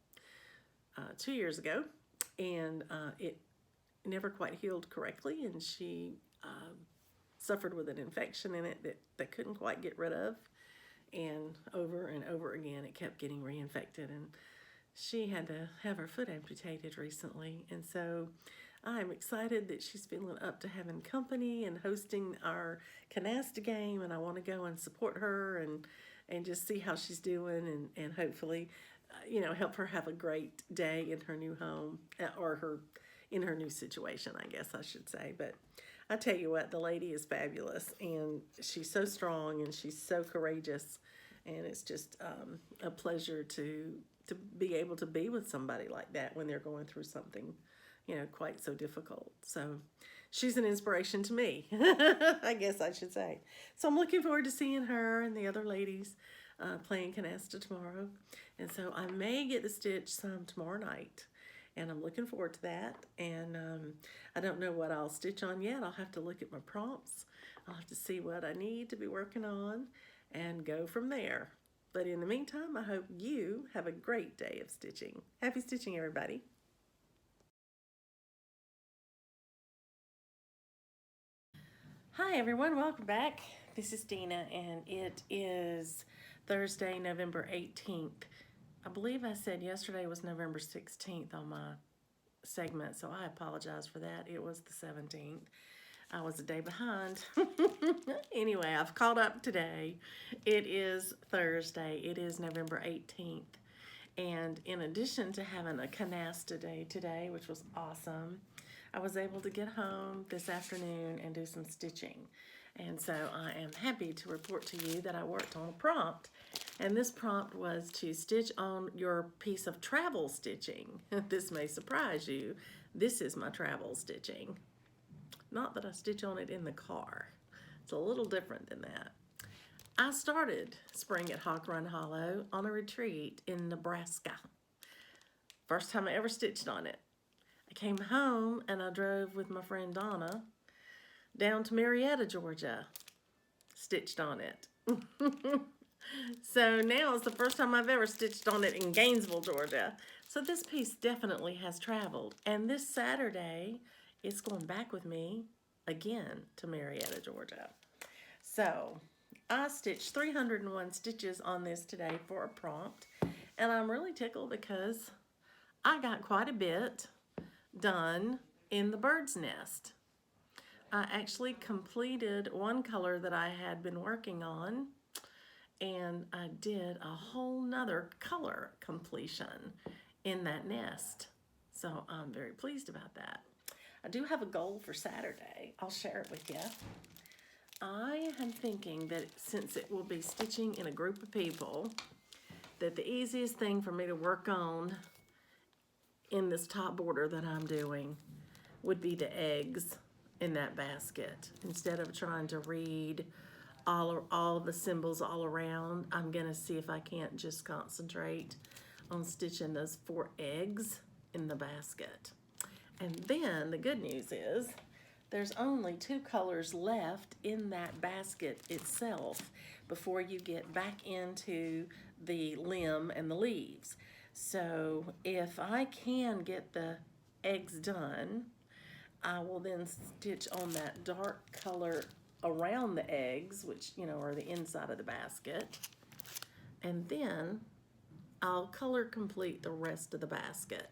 2 years ago, and it never quite healed correctly, and she suffered with an infection in it that they couldn't quite get rid of. And over again, it kept getting reinfected, and she had to have her foot amputated recently. And so I'm excited that she's feeling up to having company and hosting our canasta game, and I want to go and support her and just see how she's doing, and hopefully, help her have a great day in her new home, or in her new situation, I guess I should say. But I tell you what, the lady is fabulous, and she's so strong, and she's so courageous, and it's just a pleasure to be able to be with somebody like that when they're going through something, quite so difficult. So she's an inspiration to me, I guess I should say. So I'm looking forward to seeing her and the other ladies playing canasta tomorrow. And so I may get to stitch some tomorrow night, and I'm looking forward to that. And I don't know what I'll stitch on yet. I'll have to look at my prompts. I'll have to see what I need to be working on and go from there. But in the meantime, I hope you have a great day of stitching. Happy stitching, everybody. Hi, everyone. Welcome back. This is Dina, and it is Thursday, November 18th. I believe I said yesterday was November 16th on my segment, so I apologize for that. It was the 17th. I was a day behind. Anyway, I've caught up today. It is Thursday. It is November 18th. And in addition to having a canasta day today, which was awesome, I was able to get home this afternoon and do some stitching. And so I am happy to report to you that I worked on a prompt. And this prompt was to stitch on your piece of travel stitching. This may surprise you. This is my travel stitching. Not that I stitch on it in the car. It's a little different than that. I started spring at Hawk Run Hollow on a retreat in Nebraska. First time I ever stitched on it. I came home and I drove with my friend Donna down to Marietta, Georgia. Stitched on it. So now it's the first time I've ever stitched on it in Gainesville, Georgia. So this piece definitely has traveled. And this Saturday, it's going back with me again to Marietta, Georgia. So I stitched 301 stitches on this today for a prompt. And I'm really tickled because I got quite a bit done in the bird's nest. I actually completed one color that I had been working on, and I did a whole nother color completion in that nest. So I'm very pleased about that. I do have a goal for Saturday. I'll share it with you. I am thinking that since it will be stitching in a group of people, that the easiest thing for me to work on in this top border that I'm doing would be the eggs in that basket. Instead of trying to read all the symbols all around, I'm gonna see if I can't just concentrate on stitching those 4 eggs in the basket. And then the good news is there's only 2 colors left in that basket itself before you get back into the limb and the leaves. So if I can get the eggs done, I will then stitch on that dark color around the eggs, which, are the inside of the basket. And then I'll color complete the rest of the basket.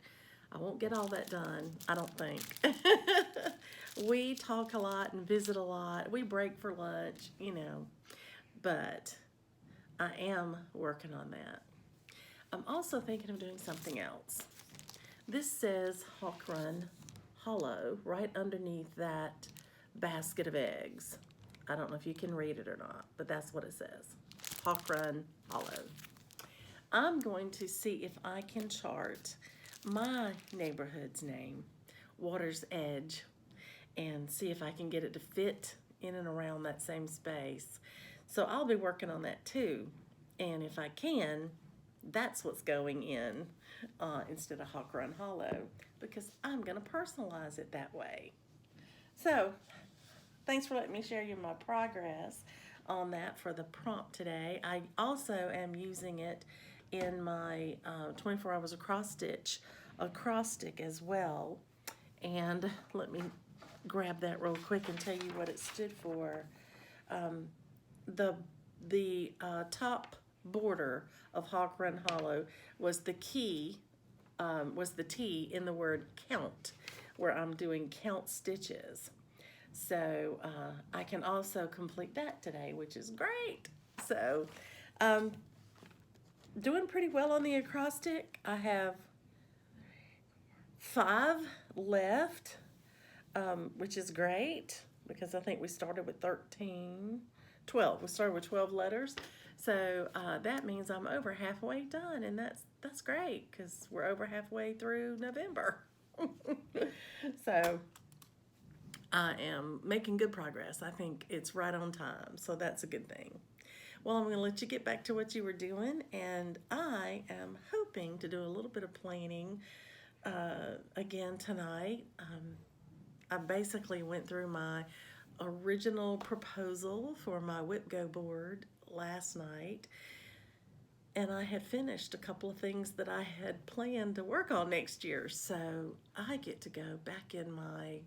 I won't get all that done, I don't think. We talk a lot and visit a lot. We break for lunch, but I am working on that. I'm also thinking of doing something else. This says Hawk Run Hollow right underneath that basket of eggs. I don't know if you can read it or not, but that's what it says. Hawk Run Hollow. I'm going to see if I can chart my neighborhood's name, Water's Edge, and see if I can get it to fit in and around that same space. So I'll be working on that too. And if I can, that's what's going in instead of Hawk Run Hollow, because I'm going to personalize it that way. So thanks for letting me share you my progress on that for the prompt today. I also am using it in my 24 hours acrostic as well. And let me grab that real quick and tell you what it stood for. The top border of Hawk Run Hollow was the key, was the T in the word count, where I'm doing count stitches. So I can also complete that today, which is great. So doing pretty well on the acrostic. I have 5 left, which is great because I think we started with 12. We started with 12 letters. So that means I'm over halfway done, and that's great because we're over halfway through November. So I am making good progress. I think it's right on time, so that's a good thing. Well, I'm going to let you get back to what you were doing, and I am hoping to do a little bit of planning again tonight. I basically went through my original proposal for my Whip Go board last night, and I had finished a couple of things that I had planned to work on next year, so I get to go back in my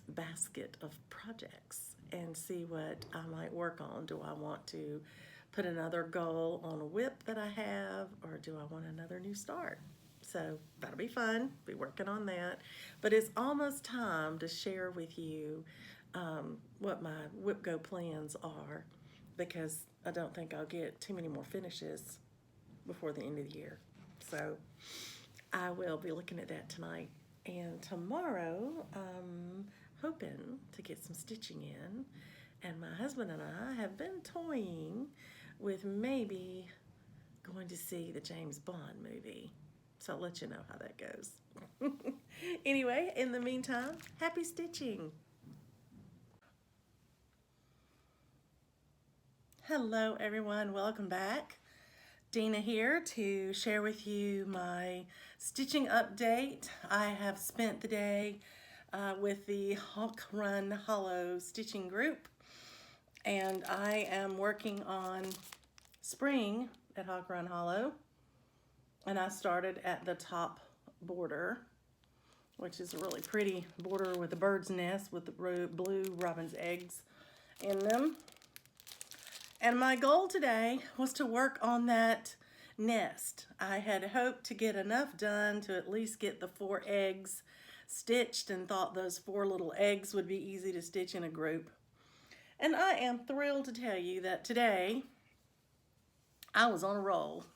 basket of projects and see what I might work on. Do I want to put another goal on a whip that I have, or do I want another new start? So that'll be fun, be working on that. But it's almost time to share with you what my Whip Go plans are, because I don't think I'll get too many more finishes before the end of the year. So I will be looking at that tonight. And tomorrow, hoping to get some stitching in, and my husband and I have been toying with maybe going to see the James Bond movie, so I'll let you know how that goes. Anyway, in the meantime, happy stitching. Hello everyone, welcome back. Dina here to share with you my stitching update. I have spent the day with the Hawk Run Hollow stitching group, and I am working on spring at Hawk Run Hollow, and I started at the top border, which is a really pretty border with a bird's nest with the blue robin's eggs in them. And my goal today was to work on that nest. I had hoped to get enough done to at least get the 4 eggs stitched, and thought those 4 little eggs would be easy to stitch in a group. And I am thrilled to tell you that today I was on a roll.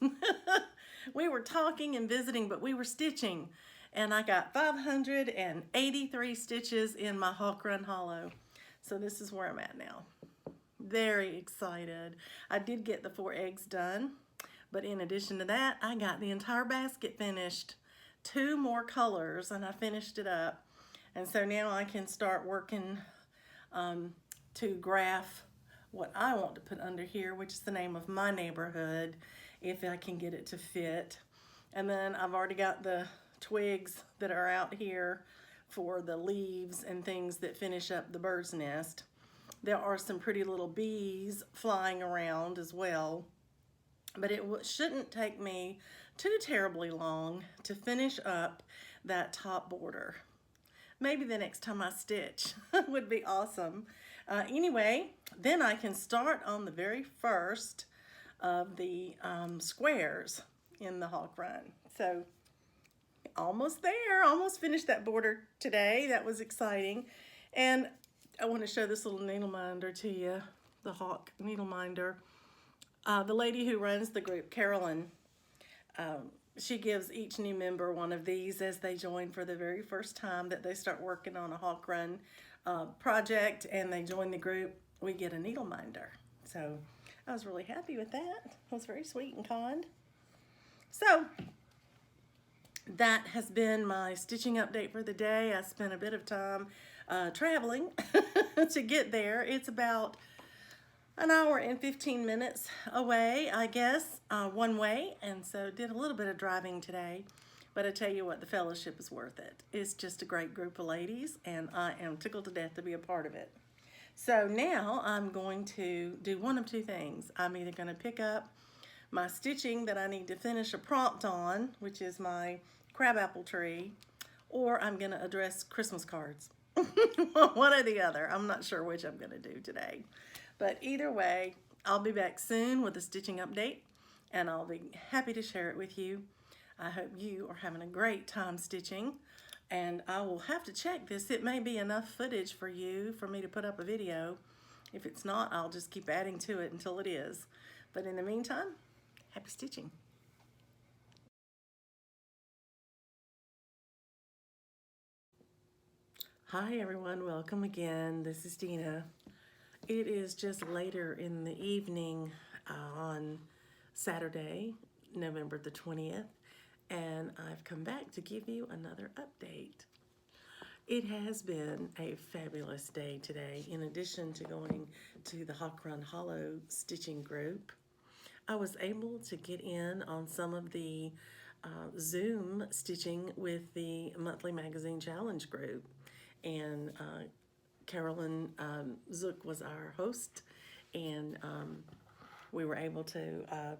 We were talking and visiting, but we were stitching, and I got 583 stitches in my Hawk Run Hollow. So this is where I'm at now. Very excited. I did get the 4 eggs done, but in addition to that, I got the entire basket finished. 2 more colors, and I finished it up. And so now I can start working to graph what I want to put under here, which is the name of my neighborhood, if I can get it to fit. And then I've already got the twigs that are out here for the leaves and things that finish up the bird's nest. There are some pretty little bees flying around as well, but it shouldn't take me too terribly long to finish up that top border. Maybe the next time I stitch would be awesome. Anyway, then I can start on the very first of the squares in the Hawk Run. So almost there, almost finished that border today. That was exciting. And I want to show this little needle minder to you, the Hawk needle minder. The lady who runs the group, Carolyn, she gives each new member one of these as they join for the very first time that they start working on a Hawk Run project, and they join the group. We get a needle minder. So I was really happy with that. It was very sweet and kind. So that has been my stitching update for the day. I spent a bit of time traveling to get there. It's about an hour and 15 minutes away, I guess, one way. And so did a little bit of driving today. But I tell you what, the fellowship is worth it. It's just a great group of ladies, and I am tickled to death to be a part of it. So now I'm going to do one of two things. I'm either going to pick up my stitching that I need to finish a prompt on, which is my crabapple tree, or I'm going to address Christmas cards. One or the other. I'm not sure which I'm going to do today. But either way, I'll be back soon with a stitching update, and I'll be happy to share it with you. I hope you are having a great time stitching, and I will have to check this. It may be enough footage for you for me to put up a video. If it's not, I'll just keep adding to it until it is. But in the meantime, happy stitching. Hi everyone, welcome again. This is Dina. It is just later in the evening on Saturday, November the 20th, and I've come back to give you another update. It has been a fabulous day today. In addition to going to the Hawk Run Hollow stitching group, I was able to get in on some of the Zoom stitching with the monthly magazine challenge group, and Carolyn Zook was our host, and we were able to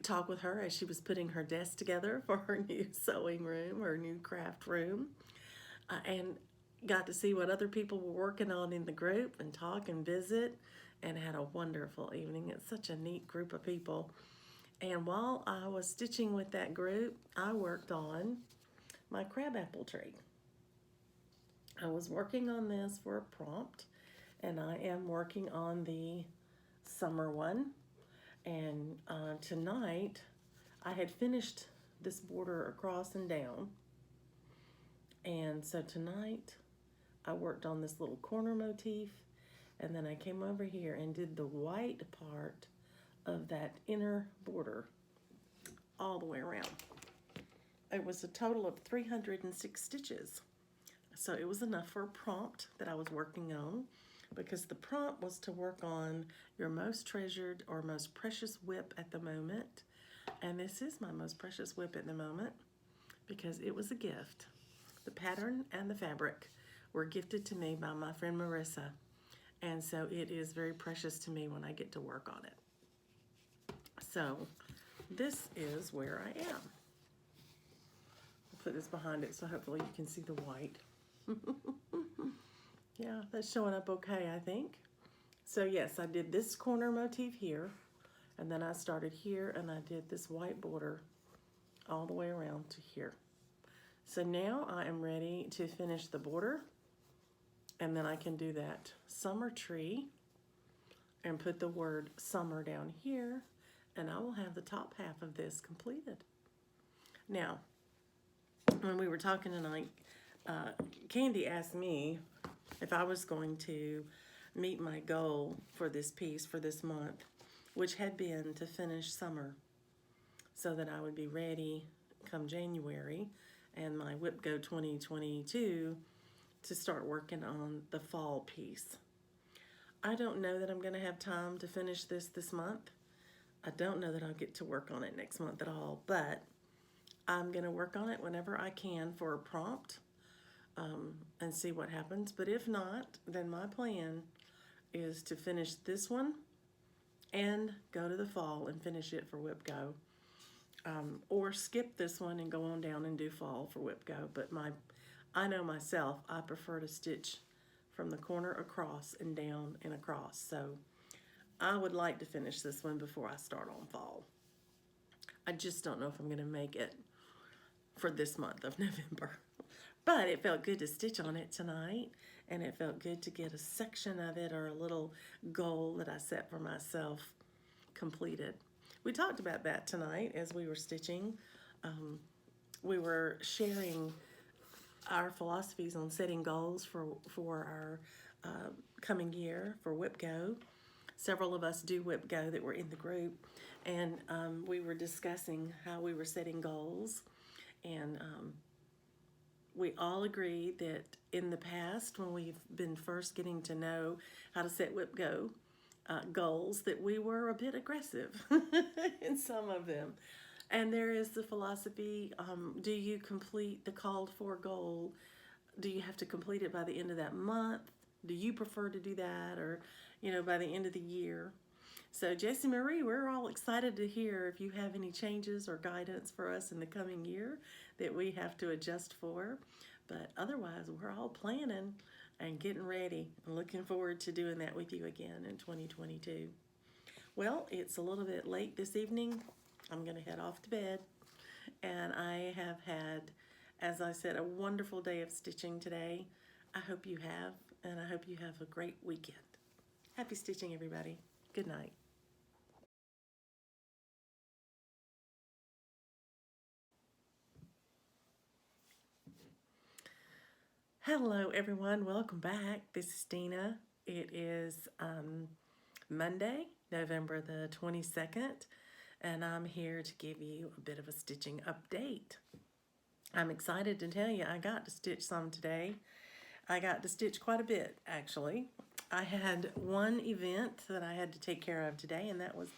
talk with her as she was putting her desk together for her new sewing room, her new craft room, and got to see what other people were working on in the group and talk and visit, and had a wonderful evening. It's such a neat group of people. And while I was stitching with that group, I worked on my crabapple tree. I was working on this for a prompt, and I am working on the summer one. And tonight, I had finished this border across and down. And so tonight, I worked on this little corner motif, and then I came over here and did the white part of that inner border all the way around. It was a total of 306 stitches. So it was enough for a prompt that I was working on, because the prompt was to work on your most treasured or most precious whip at the moment. And this is my most precious whip at the moment because it was a gift. The pattern and the fabric were gifted to me by my friend Marissa. And so it is very precious to me when I get to work on it. So this is where I am. I'll put this behind it so hopefully you can see the white. Yeah, that's showing up okay, I think. So yes, I did this corner motif here, and then I started here and I did this white border all the way around to here. So now I am ready to finish the border, and then I can do that summer tree and put the word summer down here, and I will have the top half of this completed. Now, when we were talking tonight, Candy asked me if I was going to meet my goal for this piece for this month, which had been to finish summer so that I would be ready come January and my Whip Go 2022 to start working on the fall piece. I don't know that I'm going to have time to finish this month. I don't know that I'll get to work on it next month at all, but I'm going to work on it whenever I can for a prompt and see what happens. But if not, then my plan is to finish this one and go to the fall and finish it for Whip Go. Or skip this one and go on down and do fall for Whip Go. But I know myself, I prefer to stitch from the corner across and down and across. So I would like to finish this one before I start on fall. I just don't know if I'm going to make it for this month of November. But it felt good to stitch on it tonight, and it felt good to get a section of it or a little goal that I set for myself completed. We talked about that tonight as we were stitching. We were sharing our philosophies on setting goals for our coming year for Whip Go. several of us do Whip Go that were in the group, and we were discussing how we were setting goals, and we all agree that in the past, when we've been first getting to know how to set Whip Go goals, that we were a bit aggressive in some of them. And there is the philosophy, do you complete the called for goal? Do you have to complete it by the end of that month? Do you prefer to do that, or, by the end of the year? So Jessie Marie, we're all excited to hear if you have any changes or guidance for us in the coming year that we have to adjust for. But otherwise, we're all planning and getting ready and looking forward to doing that with you again in 2022. Well, it's a little bit late this evening. I'm going to head off to bed. And I have had, as I said, a wonderful day of stitching today. I hope you have, and I hope you have a great weekend. Happy stitching, everybody. Good night. Hello, everyone. Welcome back. This is Dina. It is Monday, November the 22nd, and I'm here to give you a bit of a stitching update. I'm excited to tell you I got to stitch some today. I got to stitch quite a bit, actually. I had one event that I had to take care of today, and that was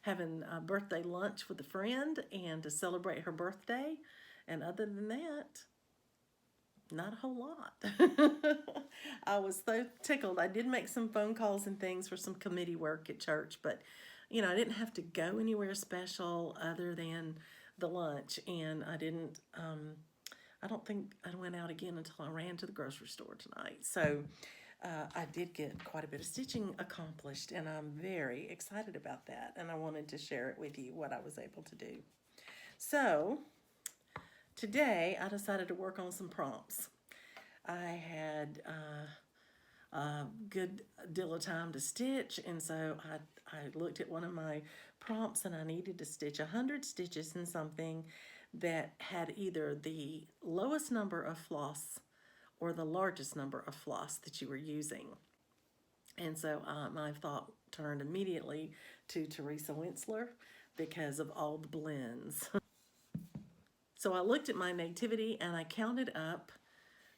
having a birthday lunch with a friend and to celebrate her birthday. And other than that, not a whole lot. I was so tickled. I did make some phone calls and things for some committee work at church, but I didn't have to go anywhere special other than the lunch, and I don't think I went out again until I ran to the grocery store tonight. So I did get quite a bit of stitching accomplished, and I'm very excited about that, and I wanted to share it with you, what I was able to do. So today I decided to work on some prompts. I had a good deal of time to stitch, and so I looked at one of my prompts, and I needed to stitch 100 stitches in something that had either the lowest number of floss or the largest number of floss that you were using. And so my thought turned immediately to Teresa Wentzler because of all the blends. So I looked at my nativity and I counted up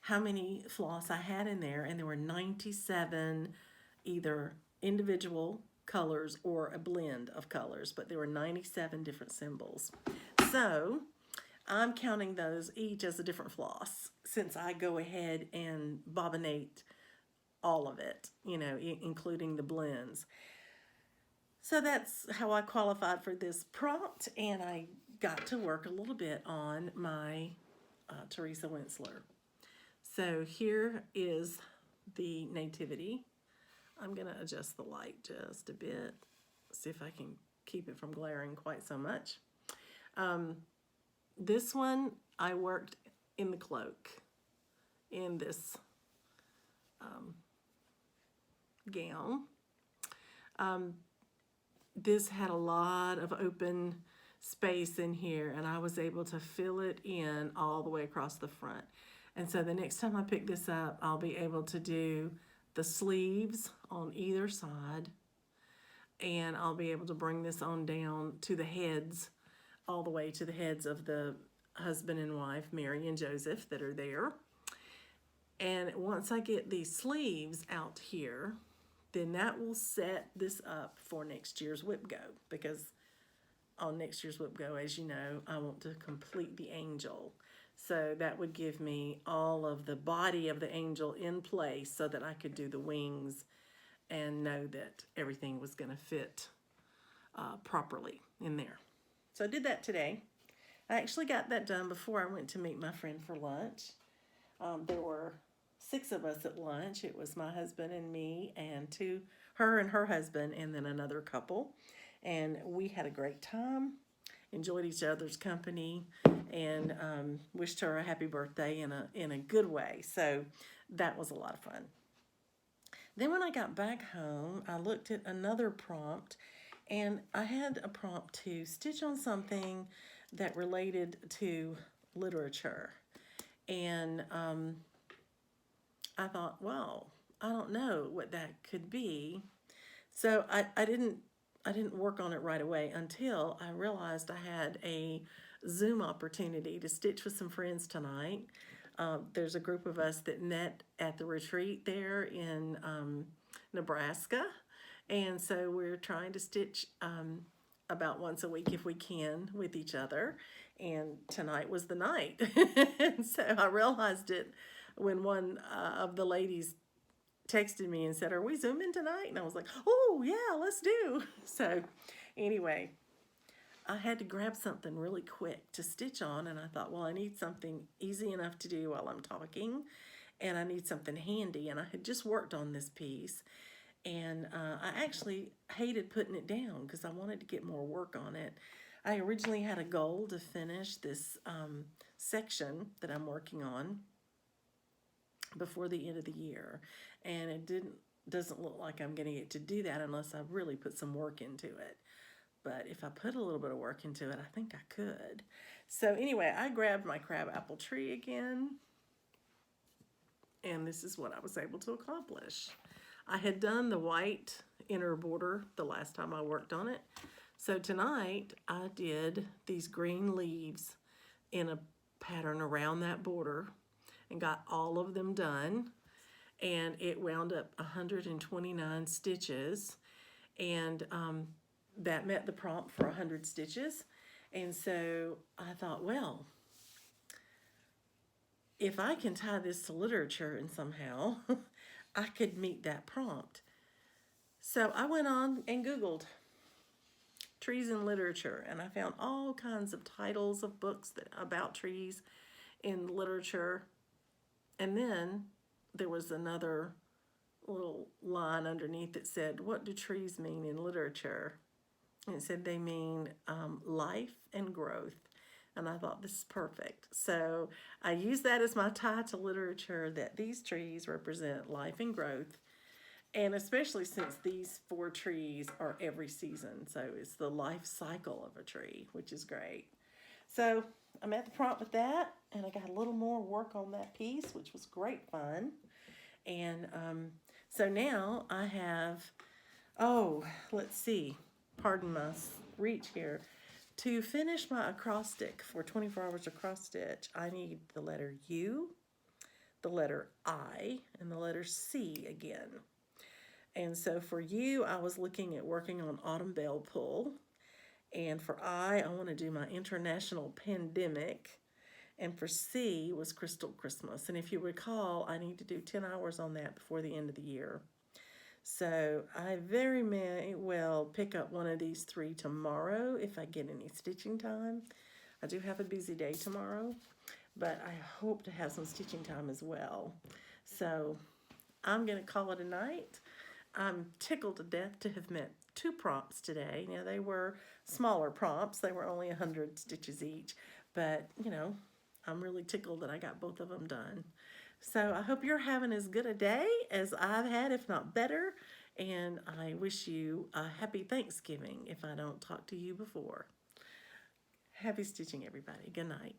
how many floss I had in there, and there were 97 either individual colors or a blend of colors, but there were 97 different symbols. So I'm counting those each as a different floss, since I go ahead and bobbinate all of it, including the blends. So that's how I qualified for this prompt, and I got to work a little bit on my Teresa Wentzler. So here is the nativity. I'm going to adjust the light just a bit, see if I can keep it from glaring quite so much. This one, I worked in the cloak, in this gown. This had a lot of open space in here, and I was able to fill it in all the way across the front. And so the next time I pick this up, I'll be able to do the sleeves on either side, and I'll be able to bring this on down to the heads, all the way to the heads of the husband and wife, Mary and Joseph, that are there. And once I get these sleeves out here, then that will set this up for next year's Whip Go, because on next year's Whip Go, as you know, I want to complete the angel. So that would give me all of the body of the angel in place so that I could do the wings and know that everything was going to fit properly in there. So I did that today. I actually got that done before I went to meet my friend for lunch. There were 6 of us at lunch. It was my husband and me and her and her husband, and then another couple. And we had a great time, enjoyed each other's company, and wished her a happy birthday in a good way. So that was a lot of fun. Then when I got back home, I looked at another prompt, and I had a prompt to stitch on something that related to literature. And I thought, well, I don't know what that could be. So I didn't work on it right away until I realized I had a Zoom opportunity to stitch with some friends tonight. There's a group of us that met at the retreat there in Nebraska, and so we're trying to stitch about once a week if we can with each other. And tonight was the night, and so I realized it when one of the ladies texted me and said, "Are we Zooming tonight?" And I was like, "Oh, yeah, let's do." So, anyway, I had to grab something really quick to stitch on, and I thought, well, I need something easy enough to do while I'm talking, and I need something handy. And I had just worked on this piece, and I actually hated putting it down because I wanted to get more work on it. I originally had a goal to finish this section that I'm working on before the end of the year, and it doesn't look like I'm going to get to do that unless I really put some work into it. But if I put a little bit of work into it, I think I could. So anyway, I grabbed my crabapple tree again, and this is what I was able to accomplish. I had done the white inner border the last time I worked on it. So tonight I did these green leaves in a pattern around that border and got all of them done. And it wound up 129 stitches. And that met the prompt for 100 stitches. And so I thought, well, if I can tie this to literature and somehow I could meet that prompt. So I went on and Googled trees in literature, and I found all kinds of titles of books about trees in literature. And then there was another little line underneath that said, "What do trees mean in literature?" And it said they mean life and growth. And I thought, this is perfect. So I used that as my tie to literature, that these trees represent life and growth. And especially since these 4 trees are every season. So it's the life cycle of a tree, which is great. So I'm at the prompt with that, and I got a little more work on that piece, which was great fun. And so now I have, let's see, pardon my reach here. To finish my acrostic for 24 hours across stitch, I need the letter U, the letter I, and the letter C again. And so for U, I was looking at working on Autumn Bell Pull. And for I want to do my International Pandemic. And for C was Crystal Christmas. And if you recall, I need to do 10 hours on that before the end of the year. So I very may well pick up one of these 3 tomorrow if I get any stitching time. I do have a busy day tomorrow, but I hope to have some stitching time as well. So I'm going to call it a night. I'm tickled to death to have met 2 prompts today. Now, they were smaller prompts. They were only 100 stitches each, but, I'm really tickled that I got both of them done. So I hope you're having as good a day as I've had, if not better. And I wish you a happy Thanksgiving if I don't talk to you before. Happy stitching, everybody. Good night.